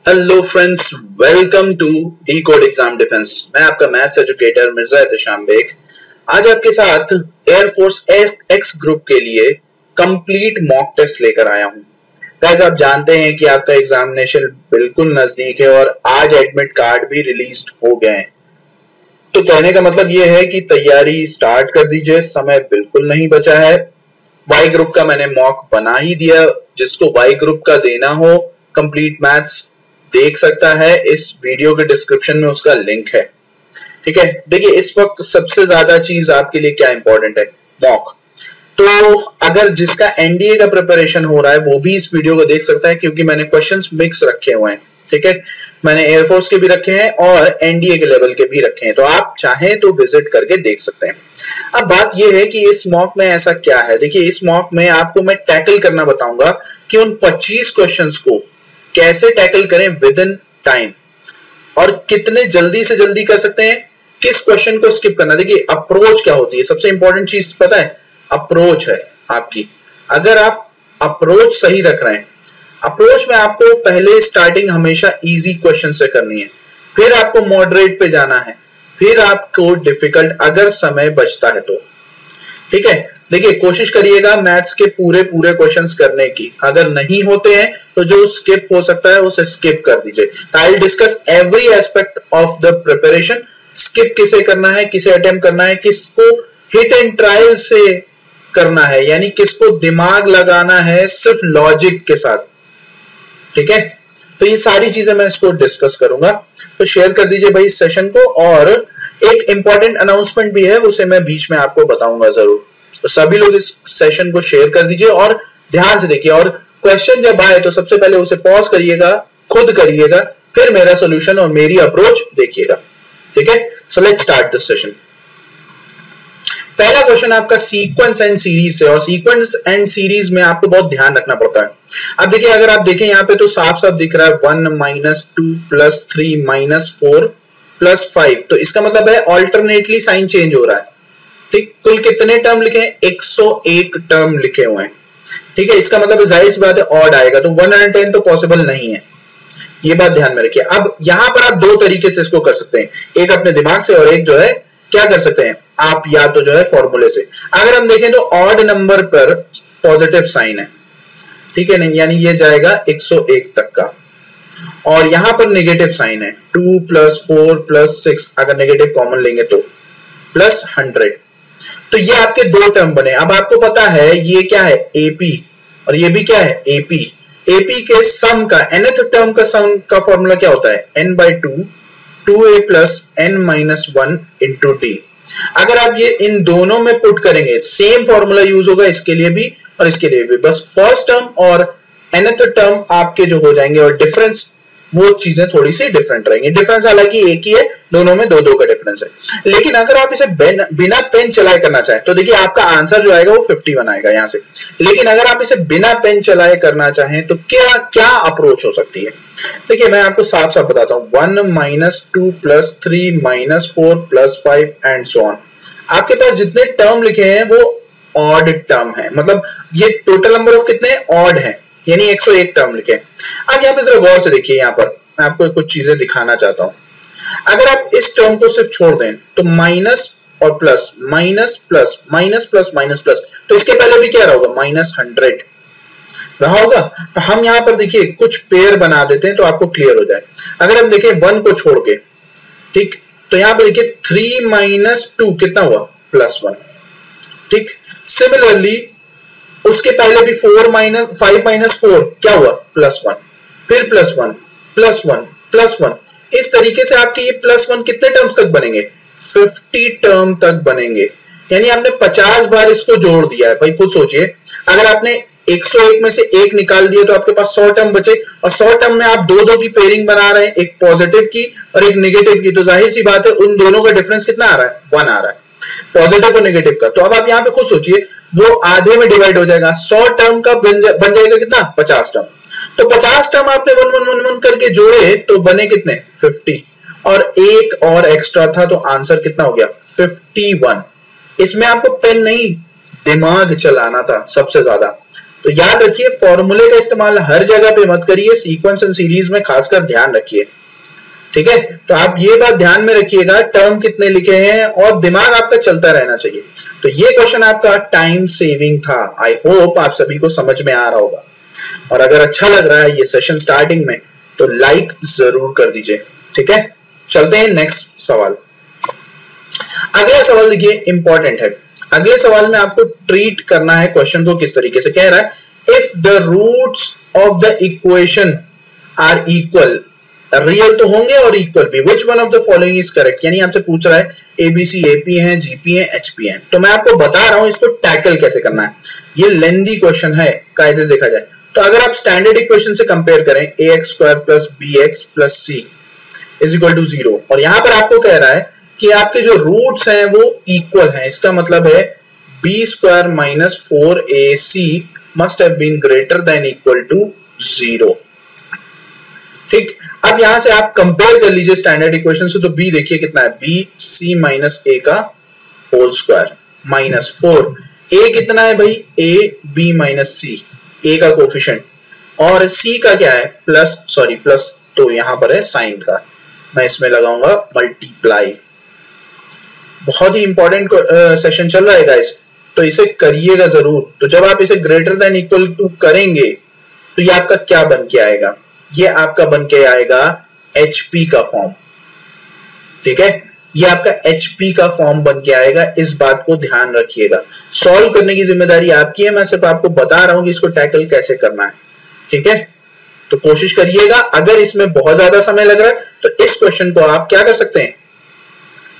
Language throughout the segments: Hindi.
Hello friends, welcome to the code exam defence. मैं आपका मैथ्स एजुकेटर मिर्जा एहतशाम बेग आज आपके साथ एयरफोर्स एक्स ग्रुप के लिए कंप्लीट मॉक टेस्ट लेकर आया हूं। गाइस, आप जानते हैं कि आपका एग्जामिनेशन बिल्कुल नजदीक है और आज एडमिट कार्ड भी रिलीज हो गए हैं। तो कहने का मतलब यह है कि तैयारी स्टार्ट कर दीजिए, समय बिल्कुल नहीं बचा है। वाई ग्रुप का मैंने मॉक बना ही दिया। जिसको वाई ग्रुप का देना हो कंप्लीट मैथ्स देख सकता है, इस वीडियो के डिस्क्रिप्शन में उसका लिंक है। ठीक है, देखिए इस वक्त सबसे ज्यादा चीज आपके लिए क्या इंपॉर्टेंट है, मॉक। तो अगर जिसका एनडीए का प्रिपरेशन हो रहा है वो भी इस वीडियो को देख सकता है, क्योंकि मैंने क्वेश्चंस मिक्स रखे हुए हैं। ठीक है, मैंने एयरफोर्स के भी रखे हैं और एनडीए के लेवल के भी रखे हैं, तो आप चाहें तो विजिट करके देख सकते हैं। अब बात यह है कि इस मॉक में ऐसा क्या है। देखिए इस मॉक में आपको मैं टैकल करना बताऊंगा कि उन 25 क्वेश्चंस को कैसे टैकल करें विद इन टाइम और कितने जल्दी से जल्दी कर सकते हैं, किस क्वेश्चन को स्किप करना। देखिए अप्रोच क्या होती है, सबसे इंपॉर्टेंट चीज पता है, अप्रोच है आपकी। अगर आप अप्रोच सही रख रहे हैं, अप्रोच में आपको पहले स्टार्टिंग हमेशा इजी क्वेश्चन से करनी है, फिर आपको मॉडरेट पे जाना है, फिर आपको डिफिकल्ट, अगर समय बचता है तो। ठीक है, देखिए कोशिश करिएगा मैथ्स के पूरे क्वेश्चंस करने की। अगर नहीं होते हैं तो जो स्किप हो सकता है उसे स्किप कर दीजिए। I will discuss every aspect of the preparation. Skip किसे करना है, किसे अटेम्प्ट करना है, किसको हिट एंड ट्रायल से करना है, यानी किसको दिमाग लगाना है सिर्फ लॉजिक के साथ। ठीक है, तो ये सारी चीजें मैं इसको डिस्कस करूंगा। तो शेयर कर दीजिए भाई इस सेशन को, और एक इंपॉर्टेंट अनाउंसमेंट भी है, उसे मैं बीच में आपको बताऊंगा जरूर। तो सभी लोग इस सेशन को शेयर कर दीजिए और ध्यान से देखिए, और क्वेश्चन जब आए तो सबसे पहले उसे पॉज करिएगा, खुद करिएगा, फिर मेरा सॉल्यूशन और मेरी अप्रोच देखिएगा। ठीक है, so let's start this session. पहला क्वेश्चन आपका सीक्वेंस एंड सीरीज से, और सीक्वेंस एंड सीरीज में आपको बहुत ध्यान रखना पड़ता है। अब देखिए अगर आप देखें यहाँ पे तो साफ साफ दिख रहा है 1 - 2 + 3 - 4 + 5, तो इसका मतलब है ऑल्टरनेटली साइन चेंज हो रहा है। ठीक, कुल कितने टर्म लिखे हैं, 101 टर्म लिखे हुए हैं। ठीक है, इसका मतलब जाहिर सी बात है ऑड आएगा, तो 110 तो पॉसिबल नहीं है, ये बात ध्यान में रखिए। अब यहां पर आप दो तरीके से इसको कर सकते हैं, एक अपने दिमाग से और एक जो है क्या कर सकते हैं आप, या तो जो है फॉर्मूले से। अगर हम देखें तो ऑड नंबर पर पॉजिटिव साइन है, ठीक है, यानी ये जाएगा 101 तक का, और यहां पर नेगेटिव साइन है 2 + 4 + 6, अगर नेगेटिव कॉमन लेंगे तो +100। तो ये आपके दो टर्म बने। अब आपको पता है ये क्या है, एपी, और ये भी क्या है, एपी। एपी के सम का, nth टर्म का सम का फॉर्मूला क्या होता है, n/2 2a + n - 1 × d। अगर आप ये इन दोनों में पुट करेंगे, सेम फॉर्मूला यूज होगा इसके लिए भी और इसके लिए भी, बस फर्स्ट टर्म और nth टर्म आपके जो हो जाएंगे, और डिफरेंस वो चीजें थोड़ी सी डिफरेंट रहेंगी। डिफरेंस हालांकि एक ही है, दोनों में दो का डिफरेंस है। लेकिन अगर आप इसे बिना पेन चलाए करना चाहें तो देखिए आपका आंसर जो आएगा वो 51 आएगा यहां से। लेकिन अगर आप इसे बिना पेन चलाए करना चाहें तो क्या क्या अप्रोच हो सकती है, देखिए मैं आपको साफ साफ बताता हूं। 1 - 2 + 3 - 4 + 5 एंड सो ऑन। आपके पास जितने टर्म लिखे हैं वो ऑड टर्म है, मतलब ये टोटल नंबर ऑफ कितने ऑड है, यानी 101 टर्म लिखे। अब यहाँ पे जरा गौर से देखिए, यहाँ पर मैं आपको कुछ चीजें दिखाना चाहता हूं। अगर आप इस टर्म को सिर्फ छोड़ दें तो माइनस और plus, minus plus, minus plus, minus plus, तो इसके पहले भी क्या रहा होगा, -100 रहा होगा। तो हम यहाँ पर देखिए कुछ पेयर बना देते हैं तो आपको क्लियर हो जाए। अगर हम देखें 1 को छोड़ के, ठीक, तो यहाँ पे देखिए 3 - 2 कितना हुआ, +1। ठीक, सिमिलरली उसके पहले भी 5 - 4 क्या हुआ, +1, फिर +1 +1 +1। इस तरीके से आपके ये +1 कितने टर्म्स तक बनेंगे, 50 टर्म तक बनेंगे। यानी आपने 50 बार इसको जोड़ दिया है। भाई खुद सोचिए, अगर आपने 101 में से एक निकाल दिया तो आपके पास 100 टर्म बचे, और 100 टर्म में आप दो की पेयरिंग बना रहे हैं, एक पॉजिटिव की और एक नेगेटिव की, तो जाहिर सी बात है उन दोनों का डिफरेंस कितना आ रहा है, 1 आ रहा है, पॉजिटिव और नेगेटिव का। तो अब आप यहाँ पे खुद सोचिए, वो आधे में डिवाइड हो जाएगा, 100 टर्म का बन जाएगा कितना, 50 टर्म। तो 50 टर्म आपने 1 1 1 1 करके जोड़े तो बने कितने, 50, और एक और एक्स्ट्रा था तो आंसर कितना हो गया, 51। इसमें आपको पेन नहीं दिमाग चलाना था सबसे ज्यादा। तो याद रखिए फॉर्मूले का इस्तेमाल हर जगह पे मत करिए, सीक्वेंस एंड सीरीज में खासकर ध्यान रखिए, ठीक है। तो आप ये बात ध्यान में रखिएगा, टर्म कितने लिखे हैं और दिमाग आपका चलता रहना चाहिए। तो ये क्वेश्चन आपका टाइम सेविंग था। आई होप आप सभी को समझ में आ रहा होगा, और अगर अच्छा लग रहा है ये सेशन स्टार्टिंग में तो लाइक जरूर कर दीजिए, ठीक है। चलते हैं नेक्स्ट सवाल। अगला सवाल देखिए इंपॉर्टेंट है। अगले सवाल में आपको ट्रीट करना है क्वेश्चन को किस तरीके से। कह रहा है if the roots of the equation are equal, real तो होंगे और इक्वल भी, which one of the following is correct. यानी आपसे पूछ रहा है एबीसी एपी है, जीपी है, एचपी है। तो मैं आपको बता रहा हूं इसको टैकल कैसे करना है। ये लेंदी क्वेश्चन है कायदे से देखा जाए तो। अगर आप स्टैंडर्ड इक्वेशन से कंपेयर करें ax square plus bx plus c is equal to 0, और यहां पर आपको कह रहा है कि आपके जो रूट्स हैं वो इक्वल हैं, इसका मतलब है b square minus 4ac must have been greater than equal to 0, ठीक। अब यहां से आप कंपेयर कर लीजिए स्टैंडर्ड इक्वेशन से, तो b देखिए कितना है, b c माइनस a का होल स्क्वायर माइनस 4, a कितना है भाई, a b minus c, a का कोफिशिएंट, और c का क्या है प्लस, तो यहां पर है साइन का, मैं इसमें लगाऊंगा मल्टीप्लाई। बहुत ही इंपॉर्टेंट सेशन चल रहा है गाइस, तो इसे करिएगा जरूर। तो जब आप इसे ग्रेटर देन इक्वल टू करेंगे तो ये आपका क्या बन के आएगा, ये आपका बन के आएगा HP का फॉर्म, ठीक है। ये आपका HP का फॉर्म बन के आएगा, इस बात को ध्यान रखिएगा। सॉल्व करने की जिम्मेदारी आपकी है, मैं सिर्फ आपको बता रहा हूं कि इसको टैकल कैसे करना है, ठीक है। तो कोशिश करिएगा। अगर इसमें बहुत ज्यादा समय लग रहा है तो इस क्वेश्चन को आप क्या कर सकते हैं,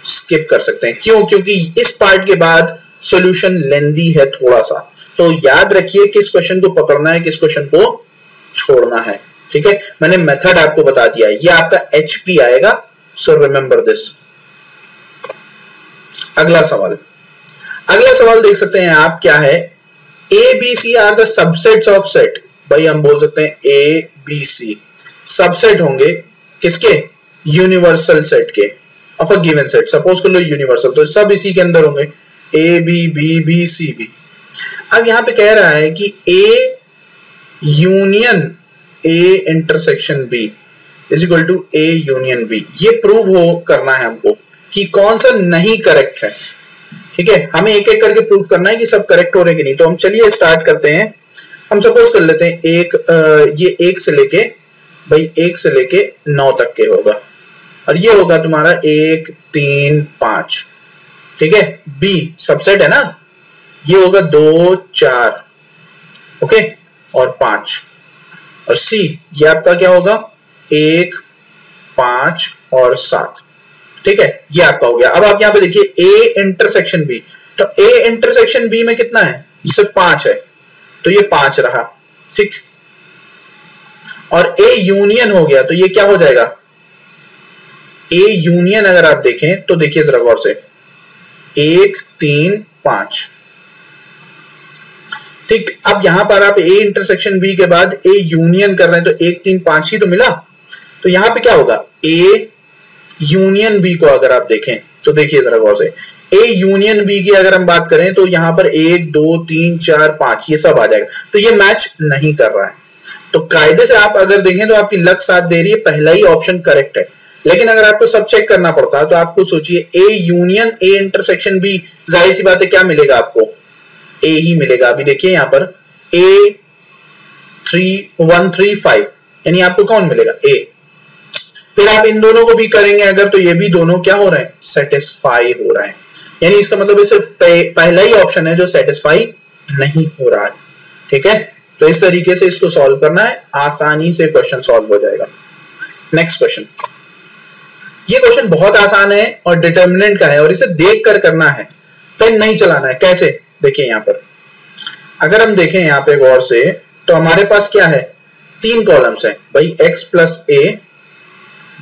स्किप कर सकते हैं। क्यों? क्योंकि इस पार्ट के बाद सॉल्यूशन लेंदी है थोड़ा सा, तो याद रखिए किस क्वेश्चन को पकड़ना है, किस क्वेश्चन को छोड़ना है, ठीक है। मैंने मेथड आपको बता दिया है, ये आपका HP आएगा, सो रिमेंबर दिस। अगला सवाल देख सकते हैं आप, क्या है, ABC are the subsets of set. भाई हम बोल सकते हैं ABC सबसेट होंगे किसके, यूनिवर्सल सेट के, of a given set. Suppose कर लो यूनिवर्सल, तो सब इसी के अंदर होंगे, A B B B C B। अब यहां पे कह रहा है कि A union A intersection B is equal to A union B। ये प्रूव हो करना है हमको कि कौन सा नहीं करेक्ट है, ठीक है। हमें एक एक करके प्रूव करना है कि सब करेक्ट हो रहे कि नहीं। तो हम चलिए स्टार्ट करते हैं। हम सपोज कर लेते हैं ये 1 से लेके 9 तक के होगा, और ये होगा तुम्हारा 1 3 5, ठीक है। B सबसेट है ना, ये होगा 2 4, ओके, और 5, और C ये आपका क्या होगा 1 5 और 7, ठीक है। ये आपका हो गया। अब आप यहां पे देखिए A इंटरसेक्शन B, तो A इंटरसेक्शन B में कितना है, सिर्फ 5 है, तो ये 5 रहा, ठीक। और A यूनियन हो गया, तो ये क्या हो जाएगा, A यूनियन अगर आप देखें तो देखिए जरा गौर से, 1 3 5, ठीक। अब यहां पर आप A इंटरसेक्शन B के बाद A यूनियन कर रहे हैं, तो 1 3 5 ही तो मिला। तो यहां पे क्या होगा, A यूनियन B को अगर आप देखें तो देखिए जरा गौर से, A यूनियन B की अगर हम बात करें तो यहां पर 1 2 3 4 5 ये सब आ जाएगा, तो ये मैच नहीं कर रहा है। तो कायदे से आप अगर देखें तो आपकी लक साथ दे रही है, पहला ही ऑप्शन करेक्ट है। लेकिन अगर आपको सब चेक करना पड़ता है तो आप खुद सोचिए, A union A intersection B, जाहिर सी बात है क्या मिलेगा आपको, A ही मिलेगा। अभी देखिए यहां पर A 1 3 5, यानी आपको कौन मिलेगा, A। फिर आप इन दोनों को भी करेंगे अगर, तो ये भी दोनों क्या हो रहे हैं, सेटिस्फाई हो रहे हैं। यानी इसका मतलब सिर्फ पहला ही ऑप्शन है जो सेटिस्फाई नहीं हो रहा है, ठीक है। तो इस तरीके से इसको सॉल्व करना है, आसानी से क्वेश्चन सॉल्व हो जाएगा। नेक्स्ट क्वेश्चन, ये क्वेश्चन बहुत आसान है और डिटर्मिनेंट का है, और इसे देख कर करना है, पेन नहीं चलाना है। कैसे, देखिए यहां पर अगर हम देखें यहां पे गौर से, तो हमारे पास क्या है, 3 कॉलम्स हैं भाई, x प्लस a,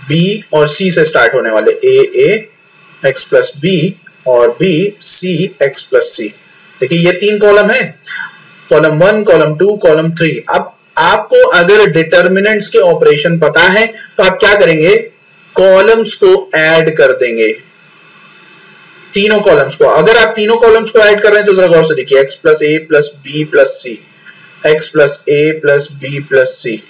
b और c से स्टार्ट होने वाले, a x प्लस b और b c x plus c। देखिए ये 3 कॉलम है, कॉलम 1 कॉलम 2 कॉलम 3। अब आपको अगर डिटर्मिनेंट्स के ऑपरेशन पता है तो आप क्या करेंगे, कॉलम्स को ऐड कर देंगे, तीनों कॉलम्स को। अगर आप तीनों कॉलम्स को ऐड कर रहे हैं तो जरा गौर से देखिए, x plus a plus b plus c, x plus A plus B plus C,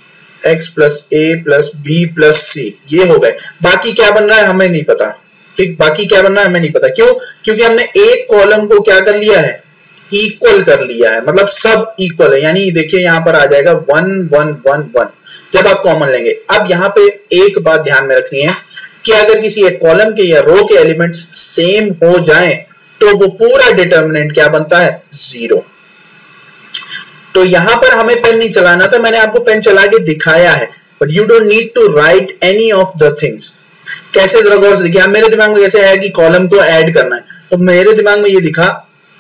x plus A plus B plus C, ये हो गए। बाकी क्या बन रहा है हमें नहीं पता, ठीक, बाकी क्या बन रहा है हमें नहीं पता। क्यों? क्योंकि हमने एक कॉलम को क्या कर लिया है, इक्वल कर लिया है, मतलब सब इक्वल है। यानी देखिए यहां पर आ जाएगा 1 1 1 1 जब आप कॉमन लेंगे। अब यहां पे एक बात ध्यान में रखनी है कि अगर किसी एक कॉलम के या रो के एलिमेंट्स सेम हो जाएं तो वो पूरा डिटर्मिनेंट क्या बनता है, 0। तो यहां पर हमें पेन नहीं चलाना था, मैंने आपको पेन चला के दिखाया है, but you don't need to write any of the things. कैसे, जरा गौर से देखिए। अब मेरे दिमाग में कैसे है कि कॉलम को ऐड करना है, तो मेरे दिमाग में ये दिखा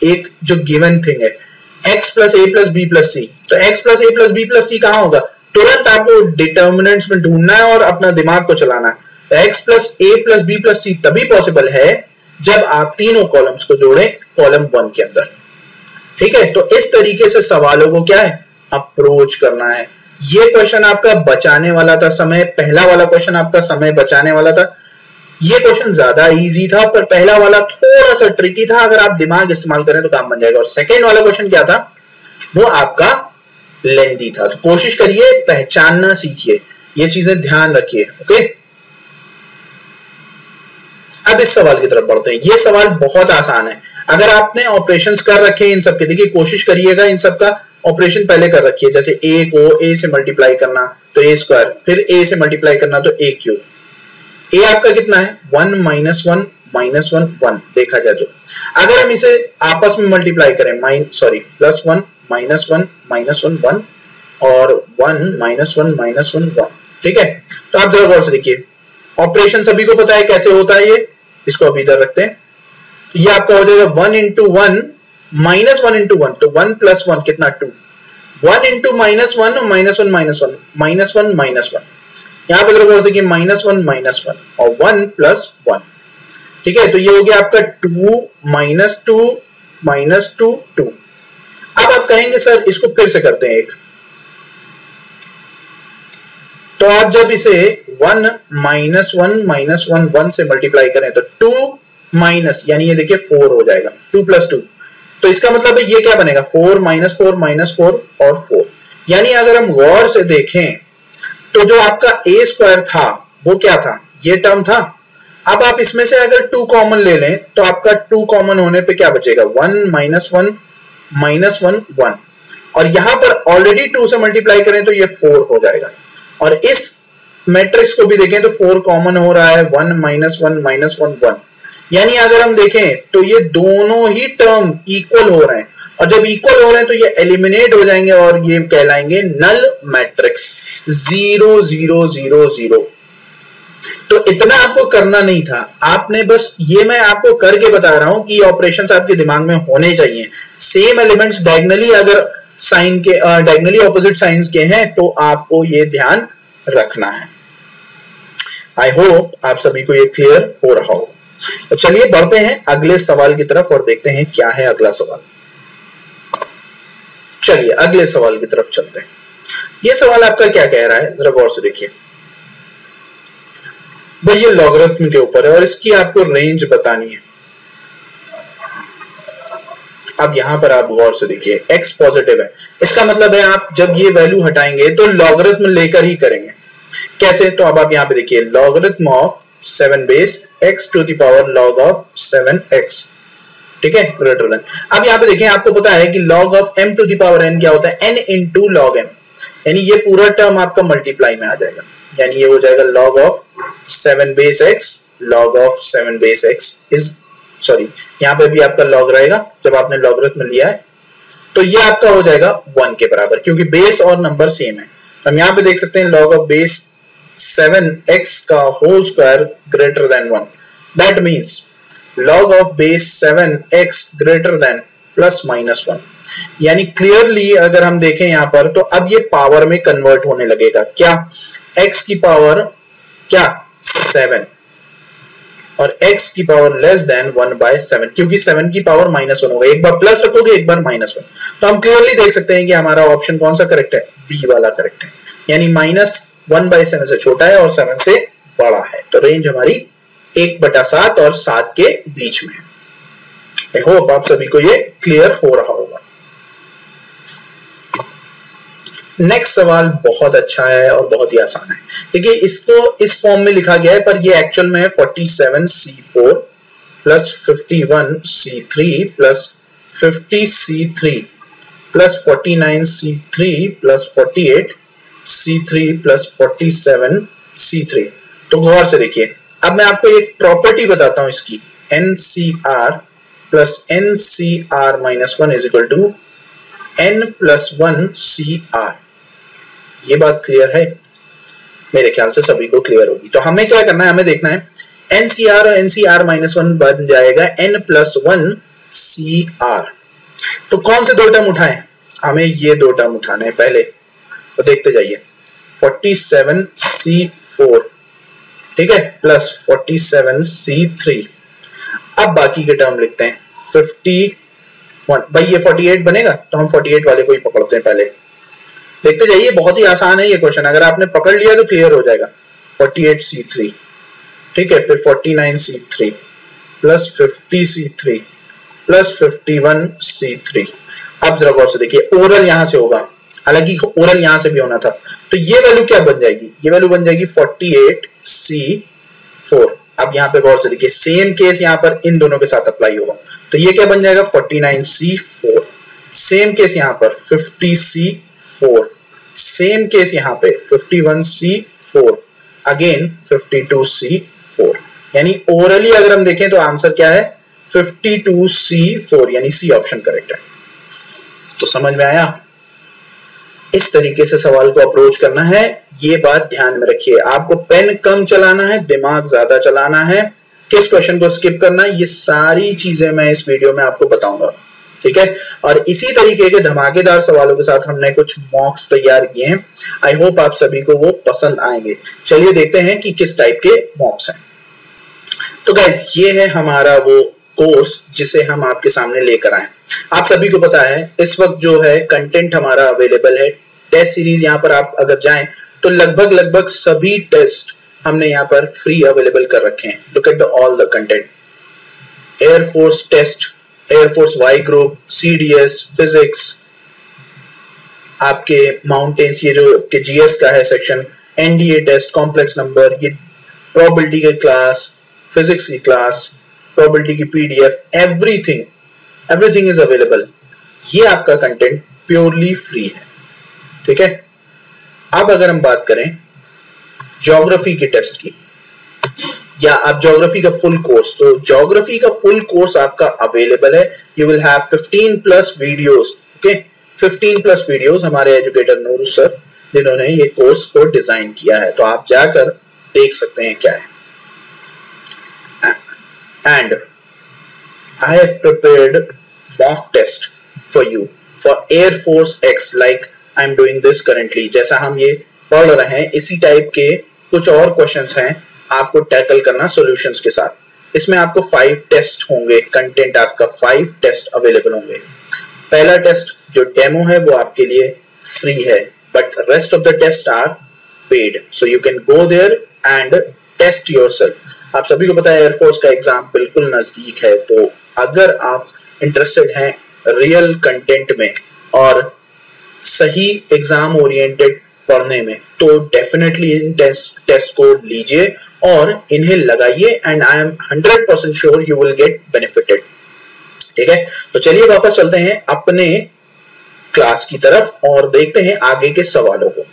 एक जो गिवन थिंग है x plus A plus B plus सी। तो x plus A plus B plus सी कहां होगा, तुरंत आपको डिटर्मिनेंट्स में ढूंढना है और अपना दिमाग को चलाना है। तो x plus A plus B plus सी तभी पॉसिबल है जब आप तीनों कॉलम्स को जोड़ें कॉलम 1 के अंदर, ठीक है। तो इस तरीके से सवालों को क्या है, अप्रोच करना है। ये क्वेश्चन आपका बचाने वाला था समय, पहला वाला क्वेश्चन आपका समय बचाने वाला था। ये क्वेश्चन ज्यादा इजी था, पर पहला वाला थोड़ा सा ट्रिकी था। अगर आप दिमाग इस्तेमाल करें तो काम बन जाएगा। और सेकेंड वाला क्वेश्चन क्या था, वो आपका लेंथी था। तो कोशिश करिए, पहचानना सीखिए, ये चीजें ध्यान रखिए, ओके। अब इस सवाल की तरफ बढ़ते हैं। ये सवाल बहुत आसान है। अगर आपने ऑपरेशंस कर रखे हैं इन सब के, देखिए कोशिश करिएगा इन सब का ऑपरेशन पहले कर रखिए। जैसे a को a से मल्टीप्लाई करना तो a स्क्वायर, फिर a से मल्टीप्लाई करना तो a क्यूब। a आपका कितना है, 1 माइनस 1 माइनस 1 1 देखा जाए तो। अगर हम इसे आपस में मल्टीप्लाई करें, प्लस 1 माइनस 1 माइनस 1 1 और 1 माइनस 1 माइनस 1 1, ठीक है। तो आप जरा गौर से देखिए, ऑपरेशन सभी को पता है कैसे होता है ये, इसको अभी इधर रखते हैं। तो ये आपका हो जाएगा 1 इंटू 1 माइनस 1 इंटू 1, तो 1 प्लस 1 कितना 2, 1 into minus 1 minus 1 minus 1 minus 1 minus 1, यहां पे जरा गौर से देखिए माइनस 1 माइनस 1 और 1 प्लस 1, ठीक है। तो ये हो गया आपका 2 माइनस 2 माइनस 2 2। अब आप कहेंगे सर इसको फिर से करते हैं एक, तो आप जब इसे 1 माइनस 1 माइनस 1 1 से मल्टीप्लाई करें तो 2 माइनस, यानी ये देखिए 4 हो जाएगा, 2 प्लस 2। तो इसका मतलब है ये क्या बनेगा, 4 माइनस 4 माइनस 4 और 4। यानी अगर हम गौर से देखें तो जो आपका a स्क्वायर था वो क्या था, ये टर्म था। अब आप इसमें से अगर 2 कॉमन ले लें तो आपका 2 कॉमन होने पे क्या बचेगा, 1 माइनस 1 माइनस 1 1, और यहां पर ऑलरेडी 2 से मल्टीप्लाई करें तो ये 4 हो जाएगा। और इस मैट्रिक्स को भी देखें तो 4 कॉमन हो रहा है, 1 माइनस 1 माइनस 1 1। यानी अगर हम देखें तो ये दोनों ही टर्म इक्वल हो रहे हैं, और जब इक्वल हो रहे हैं तो ये एलिमिनेट हो जाएंगे और ये कहलाएंगे नल मैट्रिक्स, 0 0 0 0। तो इतना आपको करना नहीं था, आपने बस ये मैं आपको करके बता रहा हूं कि ऑपरेशंस आपके दिमाग में होने चाहिए। सेम एलिमेंट्स डायगोनली अगर साइन के डायगोनली ऑपोजिट साइंस के हैं तो आपको ये ध्यान रखना है। आई होप आप सभी को ये क्लियर हो रहा हो। तो चलिए बढ़ते हैं अगले सवाल की तरफ और देखते हैं क्या है अगला सवाल। चलिए अगले सवाल की तरफ चलते हैं। ये सवाल आपका क्या कह रहा है, जरा गौर से देखिए। भाई ये लॉगरिथम के ऊपर है और इसकी आपको रेंज बतानी है। अब यहां पर आप गौर से देखिए, x पॉजिटिव है, इसका मतलब है आप जब ये वैल्यू हटाएंगे तो लॉगरिथम लेकर ही करेंगे। कैसे, तो अब आप यहां पे देखिए, logarithm of 7 base x to the power log of 7x, ठीक है, ग्रेटर देन। अब यहां पे देखिए, आपको पता है कि log of m to the power n क्या होता है, n इंटू log m, यानी ये पूरा टर्म आपका मल्टीप्लाई में आ जाएगा, यानी ये हो जाएगा log of 7 base x log of 7 base x is sorry, यहां पे भी आपका log रहेगा जब आपने लॉगरिथम लिया है, तो ये आपका हो जाएगा 1 के बराबर, क्योंकि बेस और नंबर सेम है। हम यहां पे देख सकते हैं log ऑफ बेस 7x का whole square greater than 1, that means log of base 7x greater than plus minus 1। यानी क्लियरली अगर हम देखें यहां पर, तो अब ये पावर में कन्वर्ट होने लगेगा। क्या, x की पावर क्या 7 और x की पावर लेस देन 1/7, क्योंकि 7 की पावर -1 होगा, एक बार प्लस रखोगे एक बार -1। तो हम क्लियरली देख सकते हैं कि हमारा ऑप्शन कौन सा करेक्ट है, बी वाला करेक्ट है, यानी -1/7 से छोटा है और 7 से बड़ा है। तो रेंज हमारी 1/7 और 7 के बीच में। आई होप आप सभी को ये क्लियर हो रहा होगा। नेक्स्ट सवाल बहुत अच्छा है और बहुत ही आसान है। देखिए इसको इस फॉर्म में लिखा गया है पर ये एक्चुअल में है 47C4 plus 51C3 plus 50C3 plus 49C3 plus 48C3 plus 47C3। तो गौर से देखिए, अब मैं आपको एक प्रॉपर्टी बताता हूं इसकी, NCR plus NCR minus 1 is equal to N plus 1 CR। ये बात क्लियर है? मेरे ख्याल से सभी को क्लियर होगी। तो हमें क्या करना है, हमें देखना है NCR और NCR माइनस 1 बन जाएगा N प्लस 1 CR। तो कौन से दो टर्म उठाएं? हमें ये दो टर्म उठाने हैं पहले, तो देखते जाइए 47C4, ठीक है, प्लस 47C3। अब बाकी के टर्म लिखते हैं 51। भाई ये 48 बनेगा तो हम 48 वाले को ही पकड़ते हैं पहले। देखते जाइए, बहुत ही आसान है ये क्वेश्चन, अगर आपने पकड़ लिया तो क्लियर हो जाएगा। 48C3, ठीक है, फिर 49C3 plus 50C3 plus 51C3। अब जरा गौर से देखिए, ओरल यहां से होगा, हालांकि ओरल यहां से भी होना था, तो ये वैल्यू क्या बन जाएगी? ये वैल्यू बन जाएगी 48C4। अब यहाँ पे गौर से देखिए, सेम केस यहाँ पर इन दोनों के साथ अप्लाई होगा, तो ये क्या बन जाएगा 49C4। सेम केस यहाँ पर 50C4, सेम केस यहाँ पे 51C4, अगेन 52C4। यानी ओरली अगर हम देखें तो आंसर क्या है 52C4, यानी सी ऑप्शन करेक्ट है। तो समझ में आया? इस तरीके से सवाल को अप्रोच करना है, ये बात ध्यान में रखिए। आपको पेन कम चलाना है, दिमाग ज्यादा चलाना है, किस क्वेश्चन को स्किप करना है, ये सारी चीजें मैं इस वीडियो में आपको बताऊंगा, ठीक है। और इसी तरीके के धमाकेदार सवालों के साथ हमने कुछ मॉक्स तैयार किए हैं, आई होप आप सभी को वो पसंद आएंगे। चलिए देखते हैं कि किस टाइप के मॉक्स हैं। तो गाइस, ये है हमारा वो कोर्स जिसे हम आपके सामने लेकर आए। आप सभी को पता है इस वक्त जो है कंटेंट हमारा अवेलेबल है, टेस्ट सीरीज यहाँ पर आप अगर जाएं तो लगभग सभी टेस्ट हमने यहाँ पर फ्री अवेलेबल कर रखे हैं। Look at all the content, air force test, air force Y group, CDS, physics, आपके माउंटेन्स, ये जो आपके GS का है section, NDA test, complex number, ये प्रोबेबिलिटी के क्लास, फिजिक्स की क्लास, प्रोबेबिलिटी की PDF, एवरीथिंग इज अवेलेबल। ये आपका कंटेंट प्योरली फ्री है, ठीक है। अब अगर हम बात करें ज्योग्राफी के टेस्ट की, या आप ज्योग्राफी का फुल कोर्स, तो ज्योग्राफी का फुल कोर्स आपका अवेलेबल है। You will have 15+ videos, okay, 15+ videos, हमारे एजुकेटर नूर सर जिन्होंने ये कोर्स को डिजाइन किया है, तो आप जाकर देख सकते हैं क्या है। And I have prepared mock test for you for Air Force X, like I'm doing this currently। जैसा हम ये पढ़ रहे हैं इसी टाइप के कुछ और क्वेश्चंस हैं आपको टैकल करना सॉल्यूशंस के साथ। इसमें आपको 5 टेस्ट होंगे, कंटेंट आपका 5 टेस्ट अवेलेबल होंगे। पहला टेस्ट जो डेमो है वो आपके लिए फ्री है, but rest of the test are paid, so you can go there and test yourself. आप सभी को पता है एयरफोर्स का एग्जाम बिल्कुल नजदीक है, तो अगर आप इंटरेस्टेड हैं रियल कंटेंट में और सही एग्जाम ओरिएंटेड पढ़ने में, तो डेफिनेटली इन टेस्ट को लीजिए और इन्हें लगाइए, and I am 100% sure you will get benefited, ठीक है। तो चलिए वापस चलते हैं अपने क्लास की तरफ और देखते हैं आगे के सवालों को।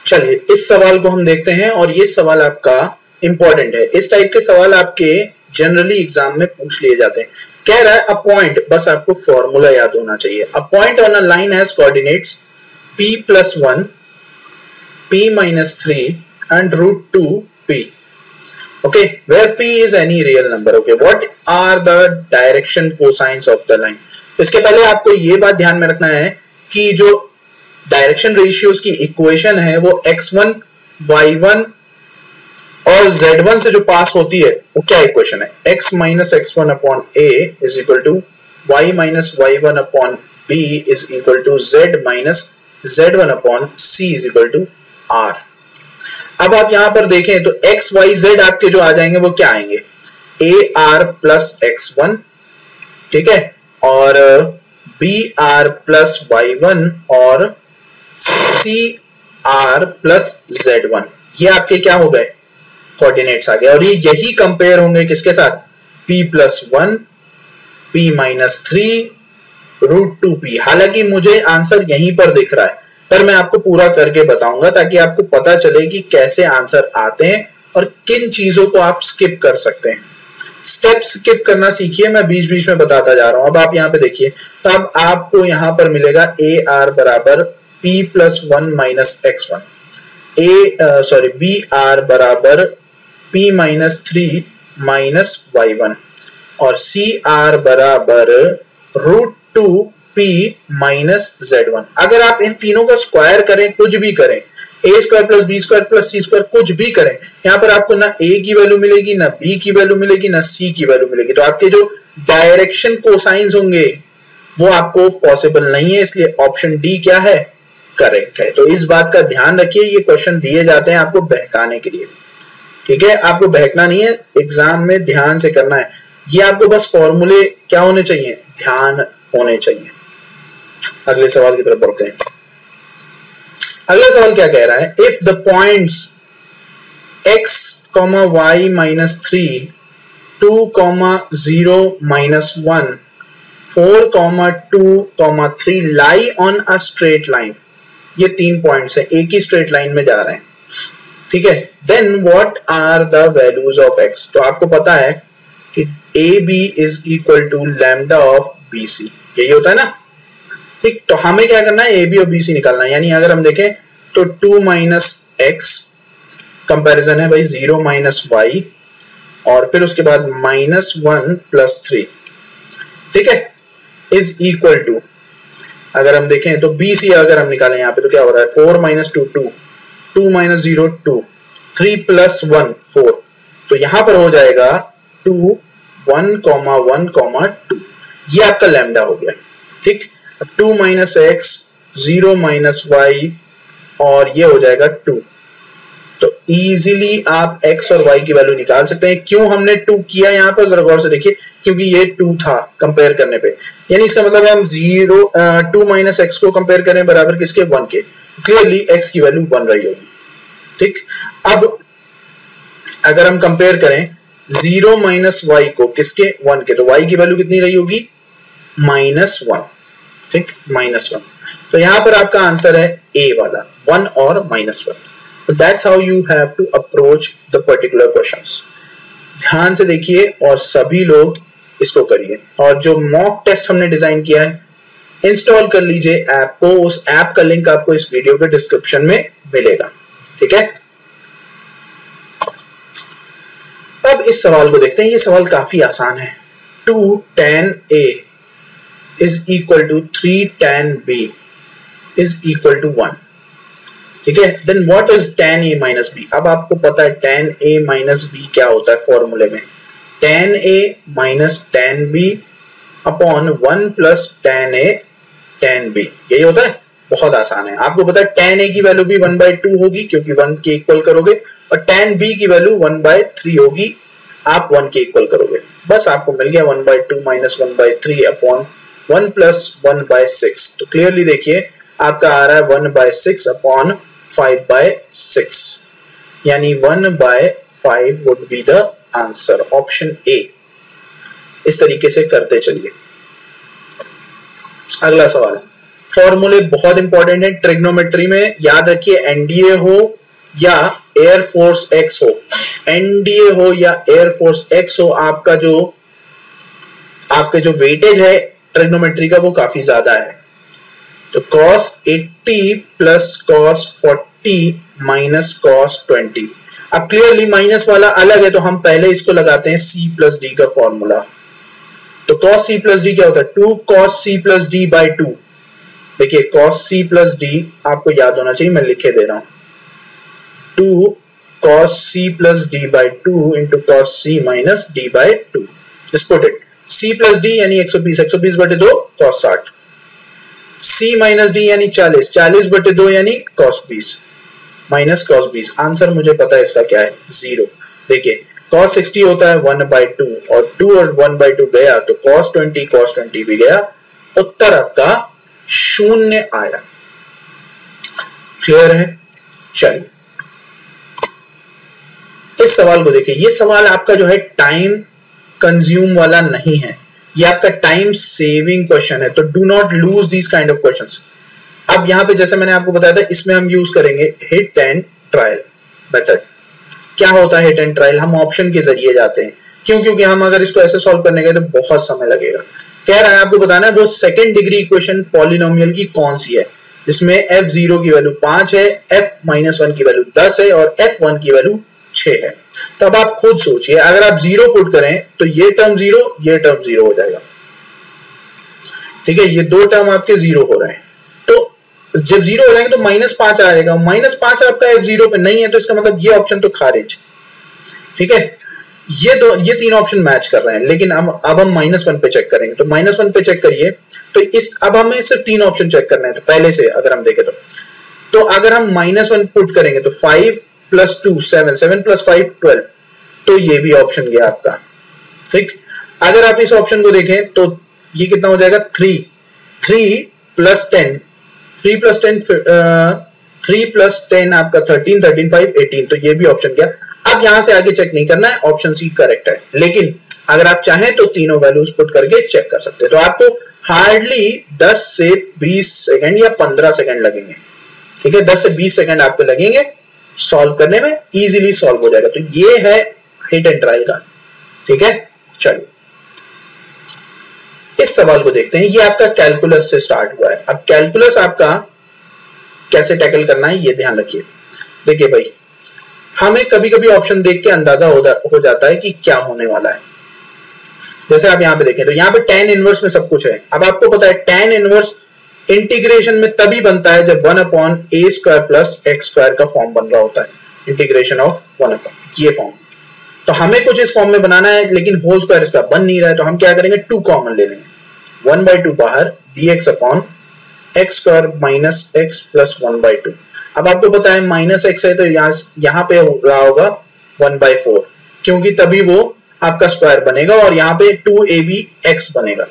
चलिए इस सवाल को हम देखते हैं, और ये सवाल आपका इंपॉर्टेंट है। इस टाइप के सवाल आपके जनरली एग्जाम में पूछ लिए जाते हैं। कह रहा है अ पॉइंट, बस आपको फॉर्मूला याद होना चाहिए। A point on a line has coordinates p+1, p-3 and √2p, okay, where p is any real number, okay, what are the direction cosines of the line। इसके पहले आपको ये बात ध्यान में रखना है कि जो डायरेक्शन रेशियोज की इक्वेशन है वो x1, y1 और z1 से जो पास होती है वो क्या इक्वेशन है, x - x1 upon a is equal to y - y1 upon b is equal to z - z1 upon c is equal to r। अब आप यहां पर देखें तो x, y, z आपके जो आ जाएंगे वो क्या आएंगे, ar plus x1, ठीक है, और br plus y1 और सी आर प्लस Z1, ये आपके क्या हो गए, कोऑर्डिनेट्स आ गए। और ये यही कंपेयर होंगे किसके साथ, P plus 1 P minus 3 root 2P। हालांकि मुझे आंसर यहीं पर दिख रहा है, पर मैं आपको पूरा करके बताऊंगा ताकि आपको पता चले कि कैसे आंसर आते हैं और किन चीजों को आप स्किप कर सकते हैं। स्टेप स्किप करना सीखिए, मैं बीच बीच में बताता जा रहा हूं। अब आप यहाँ पे देखिए, तो अब आपको यहाँ पर मिलेगा ए आर बराबर P plus 1 minus X1, B R बराबर P माइनस 3 माइनस Y1 और सी आर बराबर रूट 2P माइनस Z1। अगर आप इन तीनों का स्क्वायर करें, कुछ भी करें, A square plus B square plus C square कुछ भी करें, यहाँ पर आपको ना ए की वैल्यू मिलेगी, ना बी की वैल्यू मिलेगी, ना सी की वैल्यू मिलेगी। तो आपके जो डायरेक्शन कोसाइंस होंगे वो आपको पॉसिबल नहीं है, इसलिए ऑप्शन डी क्या है, करेक्ट है। तो इस बात का ध्यान रखिए, ये क्वेश्चन दिए जाते हैं आपको बहकाने के लिए, ठीक है। आपको बहकना नहीं है, एग्जाम में ध्यान से करना है। ये आपको बस फॉर्मूले क्या होने चाहिए, ध्यान होने चाहिए। अगले सवाल की तरफ बढ़ते हैं। अगला सवाल क्या कह रहा है, if the points x, y minus 3, 2, 0 minus 1, 4, 2, 3 lie on a straight line. ये 3 पॉइंट्स है, एक ही स्ट्रेट लाइन में जा रहे हैं, ठीक है। Then what are the values of x। तो आपको पता है कि A B is equal to lambda of B C, यही होता है ना, ठीक। तो हमें क्या करना है, ए बी और बी सी निकालना है। यानी अगर हम देखें तो 2 माइनस एक्स, कंपेरिजन है भाई 0 माइनस वाई, और फिर उसके बाद माइनस 1 प्लस 3, ठीक है, इज इक्वल टू, अगर हम देखें तो बी सी अगर हम निकालें यहाँ पे तो क्या हो रहा है, 4 माइनस 2 2, 2 माइनस 0 2, 3 प्लस 1 4। तो यहां पर हो जाएगा 2 1 1 2, ये आपका लैम्डा हो गया, ठीक। 2 माइनस एक्स, 0 माइनस वाई, और ये हो जाएगा 2। तो इजीली आप x और y की वैल्यू निकाल सकते हैं। क्यों हमने 2 किया यहाँ पर, जरा गौर से देखिए, क्योंकि ये 2 था कंपेयर करने पे, यानी इसका मतलब हम 2 माइनस एक्स को कंपेयर करें बराबर किसके, 1 के। क्लियरली x की वैल्यू 1 रही होगी, ठीक। अब अगर हम कंपेयर करें 0 माइनस वाई को किसके, 1 के, तो y की वैल्यू कितनी रही होगी, -1, ठीक, -1। तो यहां पर आपका आंसर है ए वाला, 1 और -1। तो that's how you have to approach the particular questions. ध्यान से देखिए और सभी लोग इसको करिए। और जो मॉक टेस्ट हमने डिजाइन किया है, इंस्टॉल कर लीजिए ऐप को, उस ऐप का लिंक आपको इस वीडियो के डिस्क्रिप्शन में मिलेगा, ठीक है। अब इस सवाल को देखते हैं। ये सवाल काफी आसान है। 2 tan A is equal to 3 tan B is equal to 1, ठीक है। Then what is tan A minus B। अब आपको पता है tan A माइनस B क्या होता है फॉर्मूले में, tan A minus tan B upon 1 plus tan A tan B, यही होता है। बहुत आसान है। आपको पता है tan A की वैल्यू भी 1/2 होगी क्योंकि 1 के इक्वल करोगे, और tan B की वैल्यू 1/3 होगी, आप 1 के इक्वल करोगे। बस आपको मिल गया 1/2 माइनस 1/3 अपॉन 1 प्लस 1/6। तो क्लियरली देखिए आपका आ रहा है 1/6 अपॉन 5/6, यानी 1/5 would be the answer, option A. इस तरीके से करते चलिए। अगला सवाल, फॉर्मूले बहुत इंपॉर्टेंट है ट्रिग्नोमेट्री में, याद रखिए। एनडीए हो या एयरफोर्स एक्स हो, एनडीए हो या एयरफोर्स एक्स हो, आपके जो वेटेज है ट्रिग्नोमेट्री का वो काफी ज्यादा है। तो cos 80 plus cos 40 minus cos 20। अब क्लियरली माइनस वाला अलग है, तो हम पहले इसको लगाते हैं c प्लस डी का फॉर्मूला। तो cos c प्लस डी क्या होता है, 2 cos c plus D by 2। देखिए cos c प्लस डी आपको याद होना चाहिए, मैं लिखे दे रहा हूं, 2 cos c plus D by 2 into cos c minus D by 2। Just put it, c plus D यानी 120, 120 बटे 2 cos 60, c माइनस डी यानी 40, 40 बटे 2 यानी cos 20 माइनस cos 20। आंसर मुझे पता है इसका क्या है, 0। देखिए cos 60 होता है 1/2, और 2 और 1/2 गया तो cos 20 भी गया। उत्तर आपका 0 आया। क्लियर है? चलिए इस सवाल को देखिए, ये सवाल आपका जो है टाइम कंज्यूम वाला नहीं है, ये आपका टाइम सेविंग क्वेश्चन है, तो do not lose this kind of questions. अब यहाँ पे जैसे मैंने आपको बताया था, इसमें हम यूज करेंगे हिट एंड ट्रायल मेथड। क्या होता है हिट एंड ट्रायल? हम ऑप्शन के जरिए जाते हैं, क्यों? क्योंकि हम अगर इसको ऐसे सॉल्व करने गए तो बहुत समय लगेगा। कह रहा है आपको बताना है वो सेकेंड डिग्री इक्वेशन पॉलिनोमियल की कौन सी है जिसमें f0 की वैल्यू 5 है, f-1 की वैल्यू 10 है और f1 की वैल्यू 6 है। तो अब आप खुद सोचिए, अगर आप 0 पुट करें तो ये टर्म 0, ये टर्म 0 हो जाएगा, ठीक है? ये दो टर्म आपके 0 हो रहे हैं, तो जब 0 हो जाएंगे तो -5 आएगा। -5 आपका f0 पे नहीं है, तो इसका मतलब ये ऑप्शन तो खारिज, ठीक है? ये तीन ऑप्शन मैच कर रहे हैं, लेकिन अब हम -1 पे चेक करेंगे। तो -1 पे चेक करिए, तो अब हमें सिर्फ 3 ऑप्शन चेक करने हैं। तो पहले से अगर हम देखें तो अगर हम -1 पुट करेंगे तो 5 + 2 7, 7 + 5 12, तो ये भी ऑप्शन गया आपका, ठीक? अगर आप इस ऑप्शन को देखें तो ये कितना हो जाएगा? 3 + 10 3 + 10 आपका 13, 13 5 18, तो ये भी ऑप्शन गया। अब यहां से आगे चेक नहीं करना है, ऑप्शन सी करेक्ट है, लेकिन अगर आप चाहें तो तीनों वैल्यूज पुट करके चेक कर सकते हैं। तो आपको हार्डली 10 से 20 सेकंड या 15 सेकंड लगेंगे, ठीक है? 10 से 20 सेकंड आपको लगेंगे सॉल्व करने में, इजीली सॉल्व हो जाएगा। तो ये है हिट एंड ट्रायल का, ठीक है? चलिए इस सवाल को देखते हैं। ये आपका कैलकुलस से स्टार्ट हुआ है। अब कैलकुलस आपका कैसे टैकल करना है ये ध्यान रखिए। देखिए भाई, हमें कभी कभी ऑप्शन देख के अंदाजा हो जाता है कि क्या होने वाला है। जैसे आप यहां पे देखें तो यहां पे tan इनवर्स में सब कुछ है। अब आपको पता है tan इनवर्स इंटीग्रेशन में तभी बनता है जब 1/a² + x² का फॉर्म बन रहा होता है, इंटीग्रेशन ऑफ 1/, ये फॉर्म। तो हमें कुछ इस फॉर्म में बनाना है, लेकिन होल स्क्वायर इसका बन नहीं रहा है, तो हम क्या करेंगे? 2 कॉमन ले लेंगे, 1/2 बाहर, dx/x² - x + 1/2। अब आपको पता है -x है, तो यहां पे रहा होगा 1/4, क्योंकि तभी वो आपका स्क्वायर बनेगा, और यहाँ पे 2abx बनेगा,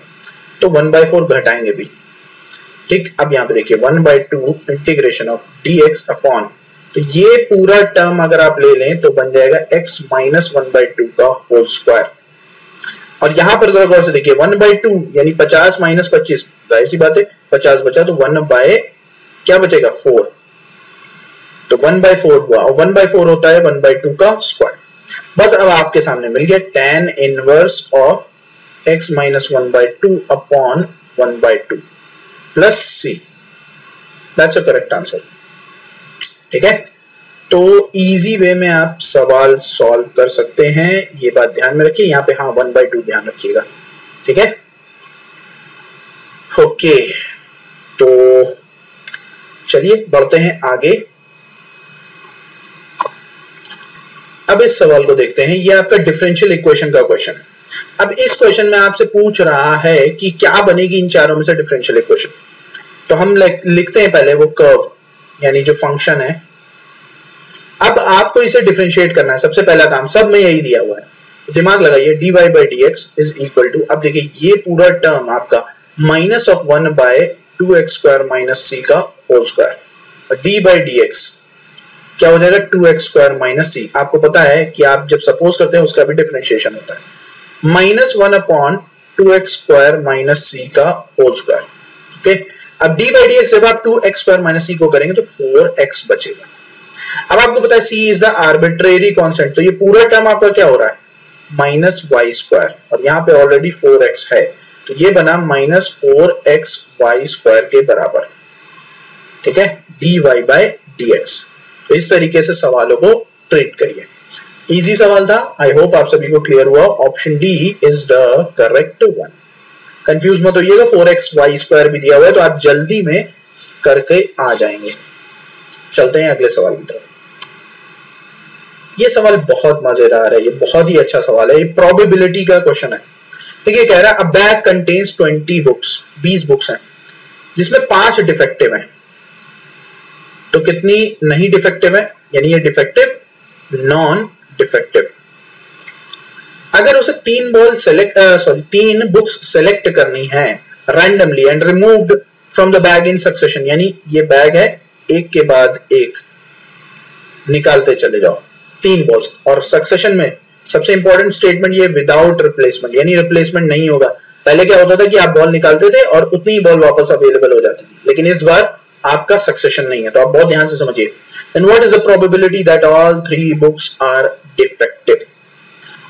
तो 1/4 घटाएंगे भी, ठीक? अब यहाँ पे देखिए 1/2 इंटीग्रेशन ऑफ dx/, तो ये पूरा टर्म अगर आप ले लें तो बन जाएगा x - 1/2 का होल स्क्वायर। और यहां पर जरा गौर से देखिए, 1/2 यानी 50 - 25, जाहिर सी बात है 50 बचा, तो 1/, क्या बचेगा? 4, तो 1/4 हुआ, और 1/4 होता है 1/2 का स्क्वायर। बस अब आपके सामने मिल गया tan inverse of x - 1/2/1/2 plus c। That's a correct answer, ठीक है? तो इजी वे में आप सवाल सॉल्व कर सकते हैं, ये बात ध्यान में रखिए। यहाँ पे हाँ 1/2 ध्यान रखिएगा, ठीक है? ओके, तो चलिए बढ़ते हैं आगे। अब इस सवाल को देखते हैं। ये आपका डिफरेंशियल इक्वेशन का क्वेश्चन है। अब इस क्वेश्चन में आपसे पूछ रहा है कि क्या बनेगी इन चारों में से डिफरेंशियल इक्वेशन। तो हम लिखते हैं पहले वो कर्व, यानी जो फंक्शन है। अब आपको इसे डिफरेंशिएट करना है, सबसे पहला काम, सब में यही दिया हुआ है, दिमाग लगाइए। dy/dx इज इक्वल टू, अब देखिए ये पूरा टर्म आपका -1/2x² - c का होल स्क्वायर, और d/dx क्या हो जाएगा? 2x² - c। आपको पता है कि आप जब सपोज करते हैं उसका भी डिफरेंशिएशन होता है, -1/2x² - c का होल स्क्वायर, ओके? अब d/dx जब आप 2x² - c को करेंगे तो 4x बचेगा। अब आपको पता है c is the arbitrary constant, तो ये पूरा टर्म आपका क्या हो रहा है? -y², और यहाँ पे ऑलरेडी 4x है, तो ये बना -4xy² के बराबर, ठीक है? dy/dx। तो इस तरीके से सवालों को ट्रीट करिए। इजी सवाल था, आई होप आप सभी को क्लियर हुआ। Option D is the correct one. Confuse मत होइएगा, 4xy² भी दिया हुआ है, तो आप जल्दी में करके आ जाएंगे। चलते हैं अगले सवाल की तरफ। ये सवाल बहुत मजेदार है, ये बहुत ही अच्छा सवाल है, ये प्रोबेबिलिटी का क्वेश्चन है। देखिए कह रहा है अ बैग कंटेन्स 20 बुक्स, 20 बुक्स हैं, जिसमें 5 डिफेक्टिव हैं। तो कितनी नहीं डिफेक्टिव है? यानी ये डिफेक्टिव, नॉन डिफेक्टिव। अगर उसे 3 बुक्स सेलेक्ट करनी है randomly and removed from the bag in succession, यानी ये बैग है एक के बाद एक निकालते चले जाओ, 3 बॉल्स। और सक्सेशन में सबसे इंपॉर्टेंट स्टेटमेंट ये विदाउट रिप्लेसमेंट, यानी रिप्लेसमेंट नहीं होगा। पहले क्या होता था कि आप बॉल निकालते थे और उतनी ही बॉल वापस अवेलेबल हो जाती थी, लेकिन इस बार आपका सक्सेशन नहीं है, तो आप बहुत ध्यान से समझिए। Then what is the probability that all 3 books are defective?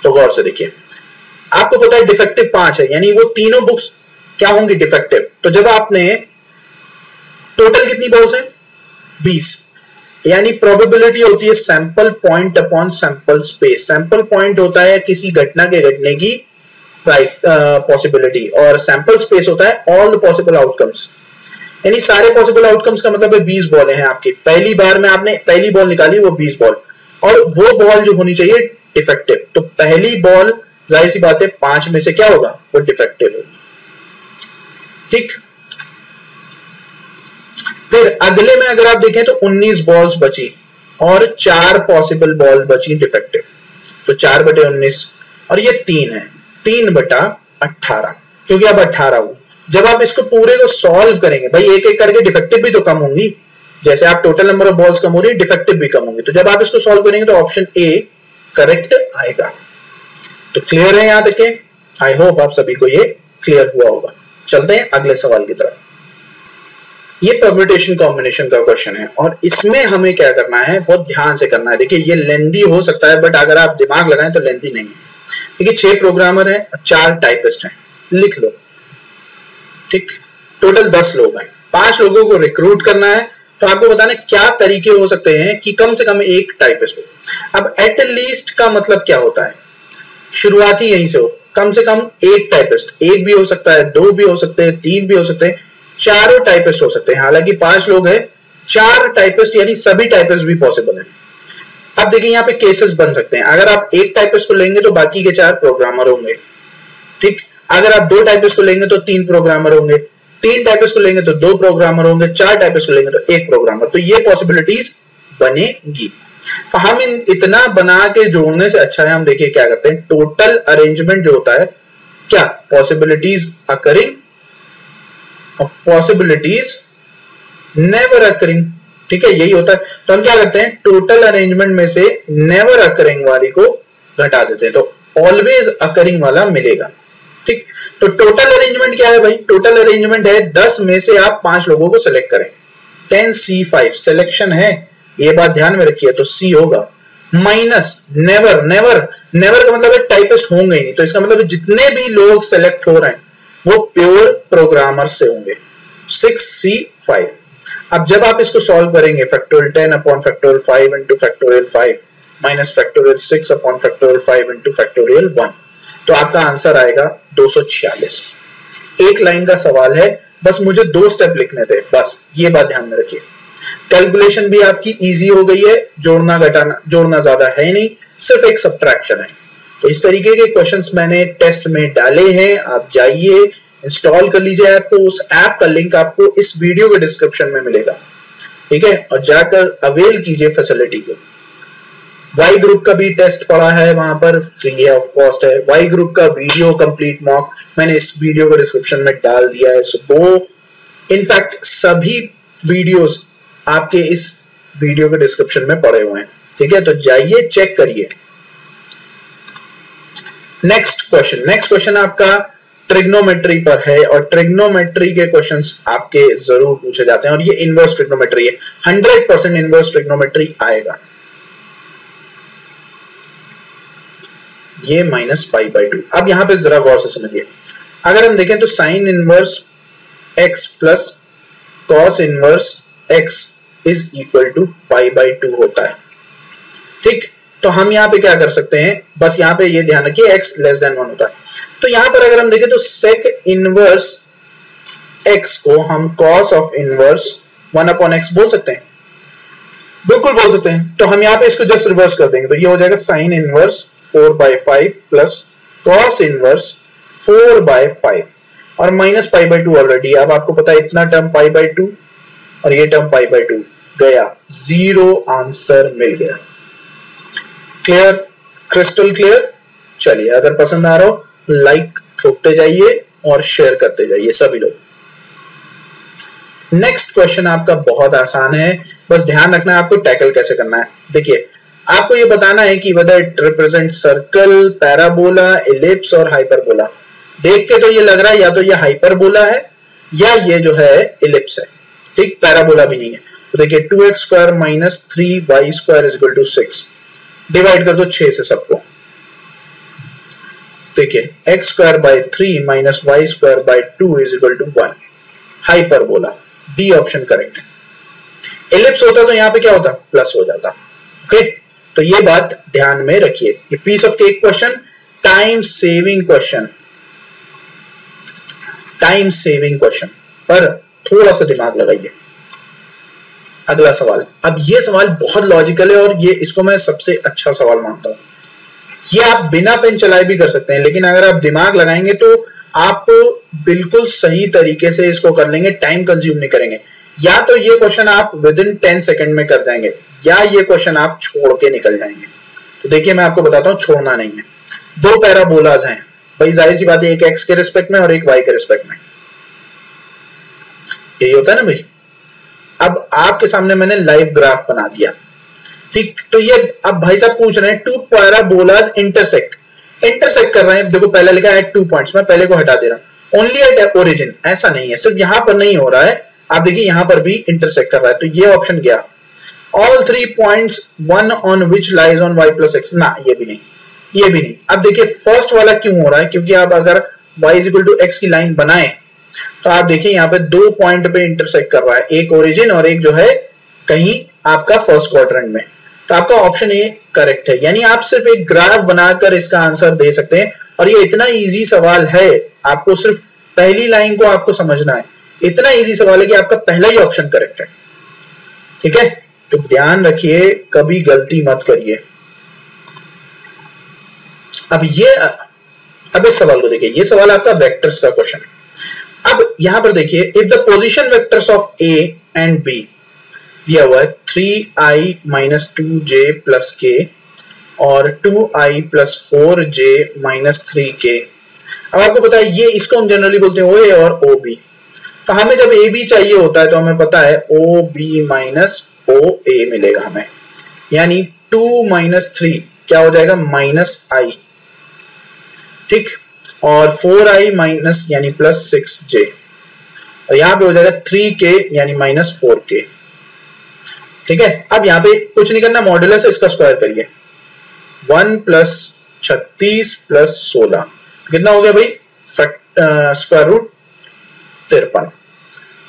तो गौर से देखिए, आपको पता है डिफेक्टिव 5 है, यानी वो तीनों बुक्स क्या होंगी? डिफेक्टिव। तो जब आपने टोटल कितनी बॉल्स हैं? 20, यानी प्रोबेबिलिटी होती है sample point upon sample space. Sample point होता है किसी घटना के घटने की पॉसिबिलिटी, और सैंपल स्पेस होता है ऑल द पॉसिबल आउटकम्स, यानी सारे पॉसिबल आउटकम्स का मतलब है 20 बॉल हैं आपकी। पहली बार में आपने पहली बॉल निकाली, वो 20 बॉल, और वो बॉल जो होनी चाहिए डिफेक्टिव। तो पहली बॉल जाहिर सी बात है 5 में से क्या होगा? वो डिफेक्टिव होगी। ठीक, फिर अगले में अगर आप देखें तो 19 बॉल्स बची और 4 पॉसिबल बॉल बची डिफेक्टिव। तो 4/19 और ये 3 है, 3/18, क्योंकि अब 18 हुई। जब आप इसको पूरे को सॉल्व करेंगे, भाई एक एक करके डिफेक्टिव भी तो कम होंगी, जैसे आप टोटल नंबर ऑफ बॉल्स कम हो रही है, डिफेक्टिव भी कम होंगी। तो जब आप इसको सॉल्व करेंगे तो ऑप्शन ए करेक्ट आएगा। तो क्लियर है यहां तक के? आई होप आप सभी को ये क्लियर हुआ होगा। चलते हैं अगले सवाल की तरफ। ये परम्यूटेशन कॉम्बिनेशन का क्वेश्चन है, और इसमें हमें क्या करना है, बहुत ध्यान से करना है। देखिए ये लेंदी हो सकता है, बट अगर आप दिमाग लगाएं तो लेंदी नहीं है। देखिए 6 प्रोग्रामर हैं, 4 टाइपिस्ट हैं, लिख लो। ठीक, टोटल 10 लोग हैं, 5 लोगों को रिक्रूट करना है। तो आपको बताना क्या तरीके हो सकते हैं कि कम से कम एक टाइपिस्ट हो। अब एट लीस्ट का मतलब क्या होता है? शुरुआती यहीं से हो, कम से कम एक टाइपिस्ट, एक भी हो सकता है, 2 भी हो सकते हैं, 3 भी हो सकते हैं, चारों टाइपिस्ट हो सकते हैं। हालांकि 5 लोग हैं, 4 टाइपिस्ट, यानी सभी टाइपिस्ट भी पॉसिबल है। अब देखिए यहाँ पे केसेस बन सकते हैं। अगर आप एक टाइपिस्ट को लेंगे तो बाकी के 4 प्रोग्रामर होंगे। ठीक, अगर आप 2 टाइपिस्ट को लेंगे तो 3 प्रोग्रामर होंगे, 3 टाइपिस्ट को लेंगे तो 2 प्रोग्रामर होंगे, 4 टाइपिस्ट को लेंगे तो 1 प्रोग्रामर। तो ये पॉसिबिलिटीज बनेगी। तो हम इतना बना के जोड़ने से अच्छा है हम देखिए क्या करते हैं, टोटल अरेंजमेंट जो होता है, क्या पॉसिबिलिटीज अकरिंग और पॉसिबिलिटीज नेवर अकरिंग। ठीक है, यही होता है। तो हम क्या करते हैं, टोटल अरेंजमेंट में से नेवर अकरिंग वाली को घटा देते हैं, तो ऑलवेज अकरिंग वाला मिलेगा। ठीक, तो टोटल अरेंजमेंट क्या है भाई? टोटल अरेंजमेंट है 10 में से आप 5 लोगों को सिलेक्ट करें। 10C5 सिलेक्शन है, ये बात ध्यान में रखिए, तो C होगा। माइनस नेवर, नेवर नेवर का मतलब है टाइपिस्ट होंगे ही नहीं, तो इसका मतलब जितने भी लोग सिलेक्ट हो रहे हैं वो प्योर प्रोग्रामर से होंगे। 6C5। अब जब आप इसको सॉल्व करेंगे, factorial 10 upon factorial 5 into factorial 5 minus factorial 6 upon factorial 5 into factorial 1, तो आपका आंसर आएगा 246। एक लाइन का सवाल है, बस मुझे 2 स्टेप लिखने थे, बस ये बात ध्यान में रखिए। कैलकुलेशन भी आपकी इजी हो गई है, जोड़ना घटाना, जोड़ना ज्यादा है नहीं, सिर्फ एक सब्ट्रैक्शन है। तो इस तरीके के क्वेश्चंस मैंने टेस्ट में डाले हैं, आप जाइए इंस्टॉल कर लीजिए ऐप को। उस ऐप का लिंक आपको इस वीडियो के डिस्क्रिप्शन में मिलेगा, ठीक है, और जाकर अवेल कीजिए फैसिलिटी को। वाई ग्रुप का भी टेस्ट पड़ा है, वहां पर फ्री है, ऑफ कॉस्ट है। वाई ग्रुप का वीडियो कंप्लीट मॉक मैंने इस वीडियो के डिस्क्रिप्शन में डाल दिया है। सो वो इनफैक्ट सभी वीडियोस आपके इस वीडियो के डिस्क्रिप्शन में पड़े हुए हैं, ठीक है, तो जाइए चेक करिए। नेक्स्ट क्वेश्चन आपका ट्रिग्नोमेट्री पर है, और ट्रिग्नोमेट्री के क्वेश्चंस आपके जरूर पूछे जाते हैं, और ये इनवर्स ट्रिग्नोमेट्री है, 100% इनवर्स ट्रिग्नोमेट्री आएगा। ये -π/2। अब यहां पे जरा गौर से समझिए, अगर हम देखें तो sine inverse x plus cos inverse x is equal to π/2 होता है। ठीक, तो हम यहाँ पे क्या कर सकते हैं, बस यहाँ पे ये ध्यान रखिए x लेस देन 1 होता है। तो यहाँ पर अगर हम देखें तो सेक इनवर्स x को हम कॉस ऑफ इनवर्स 1/x बोल सकते हैं, बिल्कुल बोल सकते हैं। तो हम यहाँ पे इसको जस्ट रिवर्स कर देंगे, तो ये हो जाएगा sine inverse 4/5 plus cos inverse 4/5 और -π/2 ऑलरेडी। अब आपको पता है इतना टर्म π/2 और ये टर्म π/2 गया, 0 आंसर मिल गया। Clear, crystal clear. चलिए, अगर पसंद आ रहा हो लाइक ठोकते जाइए और शेयर करते जाइए सभी लोग। नेक्स्ट क्वेश्चन आपका बहुत आसान है, बस ध्यान रखना है आपको टैकल कैसे करना है। देखिए आपको ये बताना है कि whether it represents circle, parabola, ellipse और हाइपरबोला। देख के तो ये लग रहा है या तो ये हाइपरबोला है या ये जो है एलिप्स है, ठीक, पैराबोला भी नहीं है। तो देखिए 2x square minus 3y square is equal to 6, divide कर दो 6 से सबको। देखिए x square by 3 minus y square by 2 is equal to 1, hyperbola, D option correct है। एलिप्स होता तो यहाँ पे क्या होता, प्लस हो जाता। ओके, तो ये बात ध्यान में रखिए। ये piece of cake question, time saving question, time saving question, पर थोड़ा सा दिमाग लगाइए। अगला सवाल, अब ये सवाल बहुत लॉजिकल है और ये इसको मैं सबसे अच्छा सवाल मानता हूं। ये आप बिना पेन चलाए भी कर सकते हैं, लेकिन अगर आप दिमाग लगाएंगे तो आप बिल्कुल सही तरीके से इसको कर लेंगे, टाइम कंज्यूम नहीं करेंगे। या तो ये क्वेश्चन आप विद इन 10 सेकेंड में कर देंगे, या ये क्वेश्चन आप छोड़ के निकल जाएंगे। तो देखिए मैं आपको बताता हूं, छोड़ना नहीं है। दो पैराबोलाज हैं भाई, जाहिर सी बात है, एक एक्स के रिस्पेक्ट में और एक वाई के रिस्पेक्ट में, यही होता है ना भाई। अब आपके सामने मैंने लाइव ग्राफ बना दिया, ठीक, तो ये अब भाई साहब पूछ रहे हैं टू पैराबोलाज इंटरसेक्ट कर रहे हैं। देखो पहले लिखा है 2 पॉइंट्स, मैं पहले को हटा दे रहा हूं, ओनली एट ओरिजिन, ऐसा नहीं है, सिर्फ यहां पर नहीं हो रहा है, आप देखिए यहां पर भी इंटरसेक्ट कर रहा है, तो ये ऑप्शन गया। All 3 points one on which lies on y plus x, ना ये भी नहीं, ये भी नहीं। अब देखिए फर्स्ट वाला क्यों हो रहा है, क्योंकि आप अगर y is equal to x की लाइन बनाए तो आप देखिए यहाँ पे 2 पॉइंट पे इंटरसेक्ट कर रहा है, एक ओरिजिन और एक जो है कहीं आपका फर्स्ट क्वाड्रेंट में। तो आपका ऑप्शन ए करेक्ट है, यानी आप सिर्फ एक ग्राफ बनाकर इसका आंसर दे सकते हैं। और ये इतना इजी सवाल है, आपको सिर्फ पहली लाइन को आपको समझना है, इतना इजी सवाल है कि आपका पहला ही ऑप्शन करेक्ट है। ठीक है, तो ध्यान रखिए, कभी गलती मत करिए। अब इस सवाल को देखिए, ये सवाल आपका वेक्टर्स का क्वेश्चन है। अब यहां पर देखिए, if the position vectors of A and B दिया हुआ है 3i minus 2j plus k और 2i plus 4j minus 3k। अब आपको पता है ये इसको हम जनरली बोलते हैं OA और OB। तो हमें जब AB चाहिए होता है तो हमें पता है OB माइनस OA मिलेगा हमें, यानी 2 माइनस 3 क्या हो जाएगा, माइनस i, ठीक, और 4i माइनस यानी प्लस 6j, और यहां पे हो जाएगा 3k यानी माइनस 4k। ठीक है, अब यहां पे कुछ नहीं करना, मॉड्यूलस है, इसका स्क्वायर करिए, 1 प्लस 36 प्लस 16 कितना हो गया भाई, स्क्वायर रूट 53।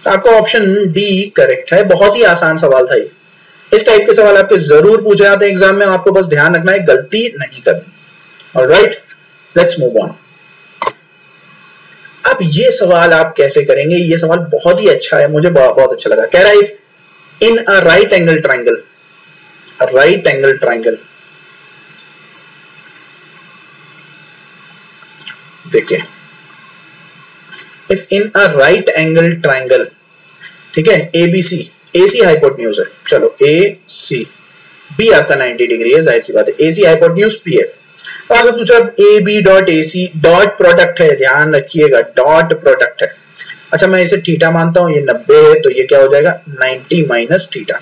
तो आपका ऑप्शन डी करेक्ट है। बहुत ही आसान सवाल था ये, इस टाइप के सवाल आपके जरूर पूछे जाते हैं एग्जाम में, आपको बस ध्यान रखना है, गलती नहीं करनी। Alright, let's move on. अब ये सवाल आप कैसे करेंगे, ये सवाल बहुत ही अच्छा है, मुझे बहुत अच्छा लगा। कह रहा है इन अ राइट एंगल ट्राइंगल, देखिए, if in a right angle triangle, ठीक है, ABC, AC हाइपोटेन्यूज है, चलो AC, B आपका 90 डिग्री है, जाहिर सी बात है, AC हाइपोटेन्यूज P है। तो आपने पूछा AB dot AC, dot product है, ध्यान रखिएगा, डॉट प्रोडक्ट है। अच्छा मैं इसे थीटा मानता हूं, ये 90 है, तो ये क्या हो जाएगा, 90 माइनस थीटा।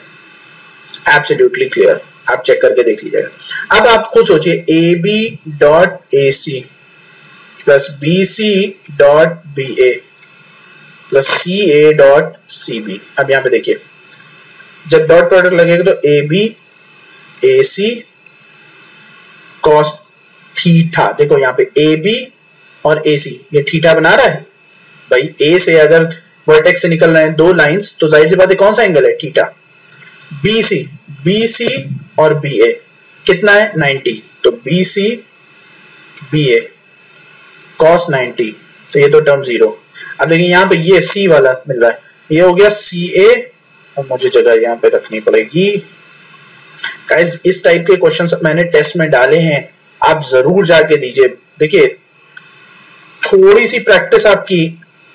एब्सोल्युटली क्लियर, आप चेक करके देख लीजिएगा। अब आप खुद सोचिए, AB dot AC plus BC dot BA plus CA dot CB। अब यहां पे देखिए, जब डॉट प्रोडक्ट लगेगा तो AB AC cos थीटा, देखो यहाँ पे AB और AC ये थीटा बना रहा है भाई। A से अगर वर्टेक्स से निकल रहे हैं 2 लाइंस, तो जाहिर सी बात है कौन सा एंगल है, थीटा। BC और BA कितना है, 90, तो BC BA cos 90, तो ये तो टर्म 0। अब देखिए यहाँ पे ये C वाला मिल रहा है, ये हो गया CA, और मुझे जगह यहाँ पे रखनी पड़ेगी। गाइस इस टाइप के क्वेश्चंस मैंने टेस्ट में डाले हैं, आप जरूर जाके दीजिए। देखिए थोड़ी सी प्रैक्टिस आपकी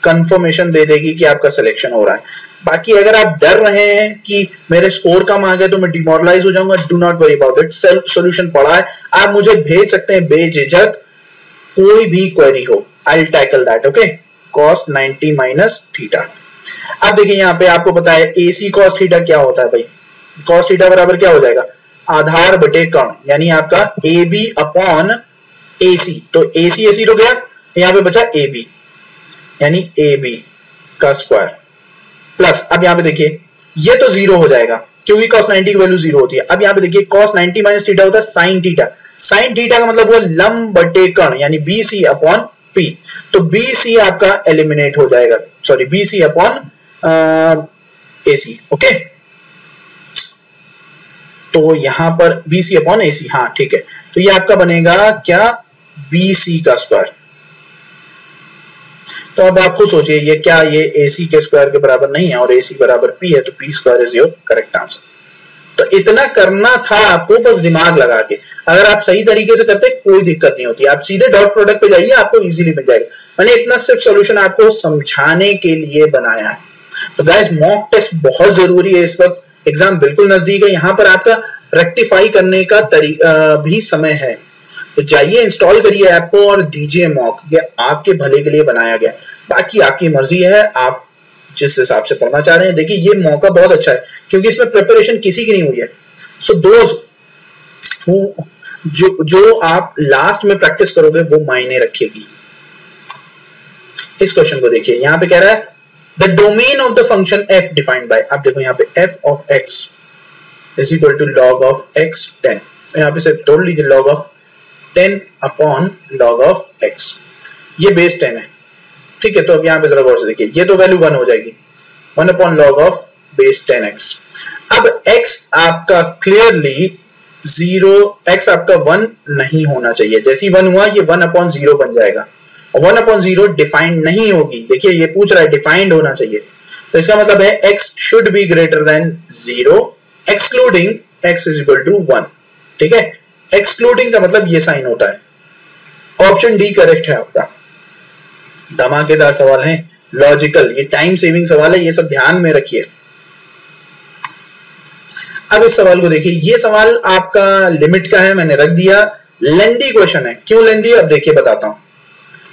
कंफर्मेशन दे देगी कि आपका सिलेक्शन हो रहा है। बाकी अगर आप डर रहे हैं कि मेरे स्कोर कम आ गए तो मैं डिमोरलाइज हो जाऊंगा, do not worry about it, solution पड़ा है, आप मुझे भेज सकते हैं बेझिझक, कोई भी क्वेरी हो, I will tackle that. Okay, cos 90 minus theta. अब देखिए यहाँ पे आपको पता है AC cos थीटा क्या होता है भाई, cos थीटा बराबर क्या हो जाएगा, आधार बटे कर्ण, यानी आपका AB अपॉन AC, तो AC AC तो गया, यहाँ पे बचा AB, यानी AB का स्क्वायर प्लस, अब यहाँ पे देखिए ये तो जीरो हो जाएगा क्योंकि cos 90 की वैल्यू जीरो होती है। अब यहाँ पे देखिए cos 90 माइनस थीटा होता है sin थीटा, sin थीटा का मतलब हुआ लंब बटे कर्ण, यानी BC अपॉन P, तो BC आपका एलिमिनेट हो जाएगा, sorry BC upon AC, okay. तो यहां पर BC अपॉन AC, हाँ ठीक है, तो ये आपका बनेगा क्या, BC का स्क्वायर। तो अब आप खुद सोचिए ये क्या, ये AC के स्क्वायर के बराबर नहीं है और AC बराबर P है, तो P square is your correct answer. तो इतना करना था आपको, बस दिमाग लगा के, अगर आप सही तरीके से करते कोई दिक्कत नहीं होती, आप सीधे डॉट प्रोडक्ट पे जाइए, आपको इजीली मिल जाएगा। मैंने इतना सिर्फ सॉल्यूशन आपको समझाने के लिए बनाया है। तो गाइस मॉक टेस्ट बहुत जरूरी है, इस वक्त एग्जाम बिल्कुल नजदीक है, यहाँ पर आपका रेक्टिफाई करने का भी समय है, तो जाइए इंस्टॉल करिए ऐप को और दीजिए मॉक, ये आपके भले के लिए बनाया गया, बाकी आपकी मर्जी है, आप जिस हिसाब से पढ़ना चाह रहे हैं। देखिए ये मौका बहुत अच्छा है क्योंकि इसमें प्रिपरेशन किसी की नहीं हुई है, सो दोस्त जो आप लास्ट में प्रैक्टिस करोगे वो मायने रखेगी। इस क्वेश्चन को देखिए, यहाँ पे कह रहा है the domain of the function f defined by, आप देखो यहाँ पे f of x is equal to log of x 10, यहाँ पे से तोड़ लीजिए log of 10 upon log of x, ये बेस 10 है, ठीक है। तो अब यहाँ पे जरा गौर से देखिए, ये तो वैल्यू 1 हो जाएगी, 1 upon log of base 10x। अब x आपका क्लियरली 0, x आपका 1 नहीं होना चाहिए, जैसे ही 1 हुआ ये 1 अपॉन 0 बन जाएगा, और 1 अपॉन 0 डिफाइंड नहीं होगी, देखिए ये पूछ रहा है डिफाइंड होना चाहिए, तो इसका मतलब है x should be greater than 0 excluding x is equal to 1, ठीक है। एक्सक्लूडिंग का मतलब ये साइन होता है। ऑप्शन डी करेक्ट है आपका। धमाकेदार सवाल है, लॉजिकल, ये टाइम सेविंग सवाल है, ये सब ध्यान में रखिए। अब इस सवाल को देखिए, ये सवाल आपका लिमिट का है, मैंने रख दिया, लेंदी क्वेश्चन है। क्यों लेंदी, अब देखिए बताता हूं।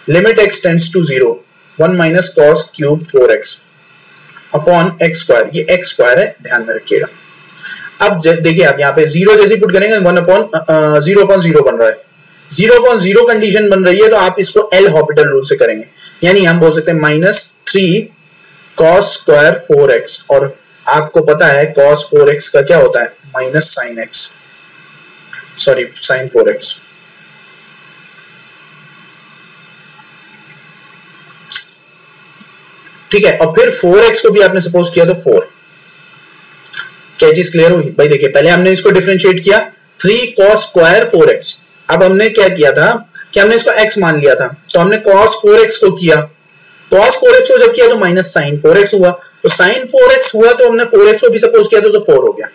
Limit x tends to 0 1 minus cos cube 4x upon x square, ये x स्क्वायर है, ध्यान में रखिएगा। अब देखिए आप यहाँ पे 0 जैसे पुट करेंगे 1 अपॉन 0 अपॉन 0 बन रहा है, 0 अपॉन 0 कंडीशन बन रही है, तो आप इसको एल हॉपिटल रूल से करेंगे, यानी हम बोल सकते हैं -3 cos स्क्वायर 4x, और आपको पता है cos 4x का क्या होता है, minus sin x, sorry sin 4x। ठीक है, और फिर 4x को भी आपने सपोज किया तो 4, क्या चीज क्लियर होगी भाई। देखिए पहले हमने इसको डिफरेंशिएट किया 3 cos स्क्वायर 4x, अब हमने क्या किया था कि हमने इसको x मान लिया था, तो हमने cos 4x को किया, cos 4x को जब किया तो माइनस sin 4x हुआ, तो sin 4x हुआ तो हमने 4x को भी सपोज किया तो 4 हो गया।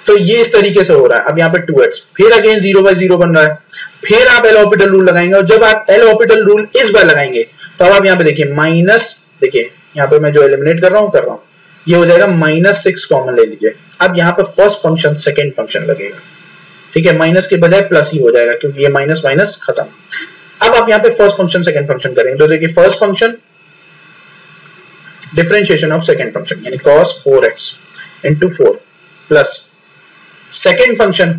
तो ये इस तरीके से हो रहा है। अब यहाँ पे 2x, फिर अगेन 0/0 बन रहा है, फिर आप एल हॉपिटल रूल लगाएंगे, और जब आप एल हॉपिटल रूल इस बार लगाएंगे तो अब आप यहाँ पे देखिए माइनस, देखिए यहाँ पे मैं जो एलिमिनेट कर रहा हूँ ये हो जाएगा -6 कॉमन ले लीजिए। अब यहाँ पे फर्स्ट फंक्शन सेकंड फंक्शन लगेगा, ठीक है, माइनस के बजाय प्लस ही हो जाएगा क्योंकि ये माइनस माइनस खत्म। अब आप यहाँ पे फर्स्ट फंक्शन सेकंड फंक्शन करेंगे, तो देखिए first function differentiation of second function यानी cos 4x into 4 plus second function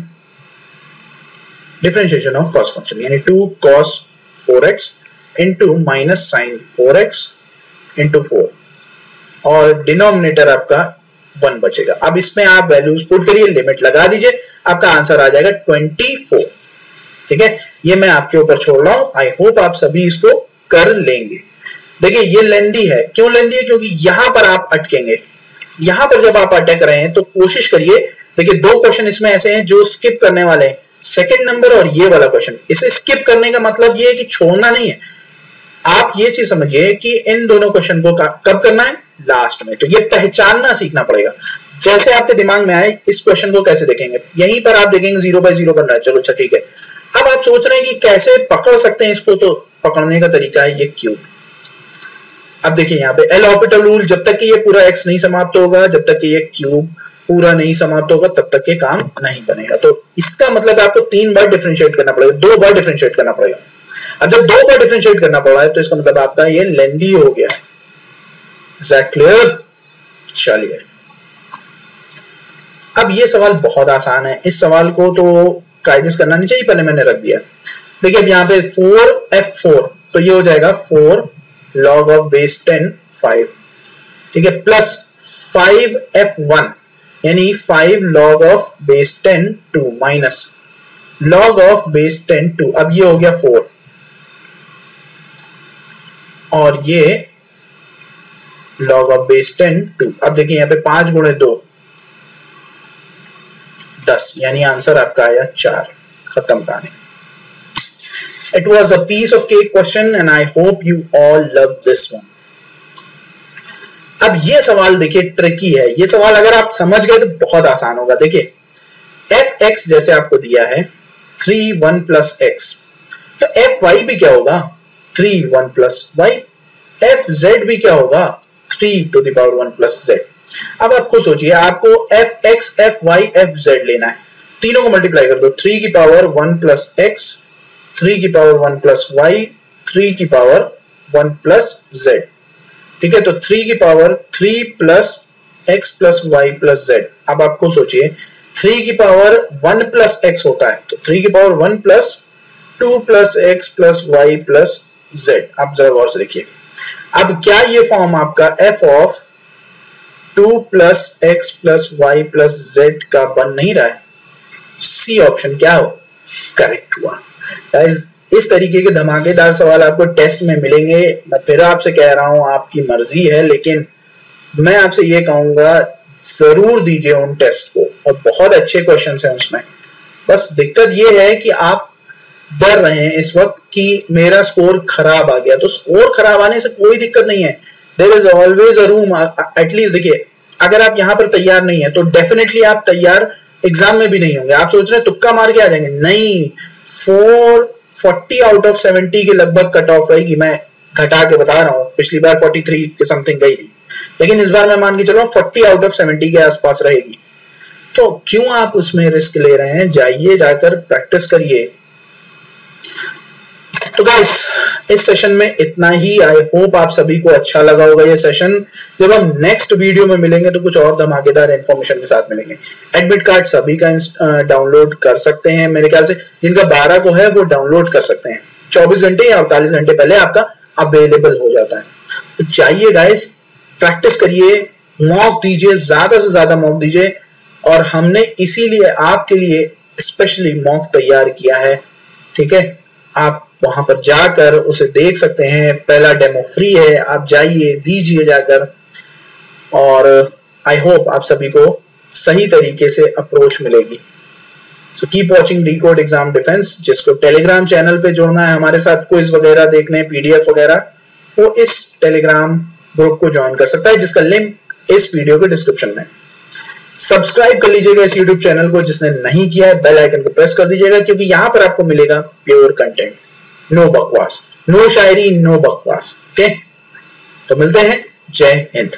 differentiation of first function यानी 2 cos 4x into minus sin 4x into 4, और डिनोमिनेटर आपका 1 बचेगा। अब इसमें आप वैल्यूज पुट करिए, लिमिट लगा दीजिए, आपका आंसर आ जाएगा 24, ठीक है। ये मैं आपके ऊपर छोड़ रहा हूं, आई होप आप सभी इसको कर लेंगे। देखिए ये लेंदी है, क्यों लेंदी है, क्योंकि यहां पर आप अटकेंगे, यहां पर जब आप अटक रहे हैं तो कोशिश करिए, देखिए 2 क्वेश्चन इसमें ऐसे हैं जो स्किप करने वाले हैं, सेकंड नंबर और ये वाला क्वेश्चन। इसे स्किप करने का मतलब ये है कि छोड़ना नहीं है, आप ये चीज समझिए कि इन दोनों क्वेश्चन को कब करना है, लास्ट में। तो ये पहचानना सीखना पड़ेगा, जैसे आपके दिमाग में आए इस क्वेश्चन को कैसे देखेंगे, यहीं पर आप देखेंगे 0/0 बन रहा है, चलो अच्छा ठीक है। अब आप सोच रहे हैं कि कैसे पकड़ सकते हैं इसको, तो पकड़ने का तरीका है ये क्यूब। अब देखिए यहाँ पे एल हॉपिटल रूल, जब तक कि ये पूरा x नहीं समाप्त होगा, जब तक कि ये क्यूब पूरा नहीं समाप्त होगा, तब तक ये काम नहीं बनेगा। तो इसका मतलब आपको 3 बार डिफरेंशिएट करना पड़ेगा, 2 बार डिफरेंशिएट करना पड़ेगा। अब जब 2 बार डिफरेंशिएट करना पड़ रहा है तो इसका मतलब आपका ये लेंदी हो गया, इज दैट क्लियर? चलिए, अब ये सवाल बहुत आसान है, इस सवाल को तो कायदेस करना नहीं चाहिए, पहले मैंने रख दिया। देखिए अब यहाँ पे 4f4, तो ये हो जाएगा 4 log of base 10 5, ठीक है, प्लस 5f1 यानी 5 log of base 10 2 minus log of base 10 2, अब ये हो गया 4 और ये log of base 10 2। अब देखिए यहाँ पे 5 गुणे 2 10, यानी आंसर आपका आया 4। खत्म कहानी। It was a piece of cake question and I hope you all love this one. अब ये सवाल देखिए ट्रिकी है, ये सवाल अगर आप समझ गए तो बहुत आसान होगा। देखिए fx जैसे आपको दिया है 3 1 प्लस x, तो fy भी क्या होगा 3 1 प्लस y, fz भी क्या होगा 3 to the power 1 plus z। अब आप खुद सोचिए, आपको fx fy fz लेना है, तीनों को मल्टीप्लाई कर दो, 3 की पावर 1 प्लस x, 3 की पावर 1 प्लस y, 3 की पावर 1 प्लस z, ठीक है, तो 3 की power 3 plus x plus y plus z। अब आपको सोचिए 3 की पावर 1 प्लस x होता है, तो 3 की power 1 plus 2 plus x plus y plus z। अब जरा गौर से देखिए, अब क्या ये फॉर्म आपका f of 2 plus x plus y plus z का बन नहीं रहा है? सी ऑप्शन क्या हो करेक्ट हुआ। गाइस इस तरीके के धमाकेदार सवाल आपको टेस्ट में मिलेंगे। मैं फिर आपसे कह रहा हूं आपकी मर्जी है, लेकिन मैं आपसे ये कहूंगा जरूर दीजिए उन टेस्ट को, और बहुत अच्छे क्वेश्चंस हैं उसमें। बस दिक्कत ये है कि आप डर रहे हैं इस वक्त कि मेरा स्कोर खराब आ गया, तो स्कोर खराब आने से कोई दिक्कत नहीं है, there is always a room. At least देखिए, अगर आप यहां पर तैयार नहीं है तो डेफिनेटली आप तैयार एग्जाम में भी नहीं होंगे। आप सोच रहे हैं तुक्का मार के आ जाएंगे, नहीं, 440 आउट ऑफ 70 के लगभग कट ऑफ रहेगी। मैं घटा के बता रहा हूं, पिछली बार 43 के समथिंग गई थी, लेकिन इस बार मैं मान के चल रहा हूं 40 आउट ऑफ 70 के आसपास रहेगी। तो क्यों आप उसमें रिस्क ले रहे हैं? जाइए, जाकर प्रैक्टिस करिए। तो गाइस इस सेशन में इतना ही। आई होप आप सभी को अच्छा लगा होगा ये सेशन। जब हम नेक्स्ट वीडियो में मिलेंगे तो कुछ और धमाकेदार इंफॉर्मेशन के साथ मिलेंगे। एडमिट कार्ड सभी का डाउनलोड कर सकते हैं, मेरे ख्याल से जिनका 12 को है वो डाउनलोड कर सकते हैं, 24 घंटे या 48 घंटे पहले आपका अवेलेबल हो जाता है। तो चाहिए गाइस, प्रैक्टिस करिए, मॉक दीजिए, ज्यादा से ज्यादा मॉक दीजिए, और हमने इसीलिए आपके लिए स्पेशली मॉक तैयार किया है, ठीक है। आप वहां पर जाकर उसे देख सकते हैं, पहला डेमो फ्री है, आप जाइए दीजिए जाकर, और आई होप आप सभी को सही तरीके से अप्रोच मिलेगी। So keep watching decode exam defence. जिसको टेलीग्राम चैनल पे जुड़ना है हमारे साथ, क्विज वगैरह देखने, पीडीएफ वगैरह, वो इस टेलीग्राम ग्रुप को ज्वाइन कर सकता है, जिसका लिंक इस वीडियो के डिस्क्रिप्शन में। सब्सक्राइब कर लीजिएगा इस यूट्यूब चैनल को, जिसने नहीं किया है बेल आइकन को प्रेस कर दीजिएगा, क्योंकि यहां पर आपको मिलेगा प्योर कंटेंट, नो बकवास, नो शायरी, नो बकवास। ओके, तो मिलते हैं। जय हिंद।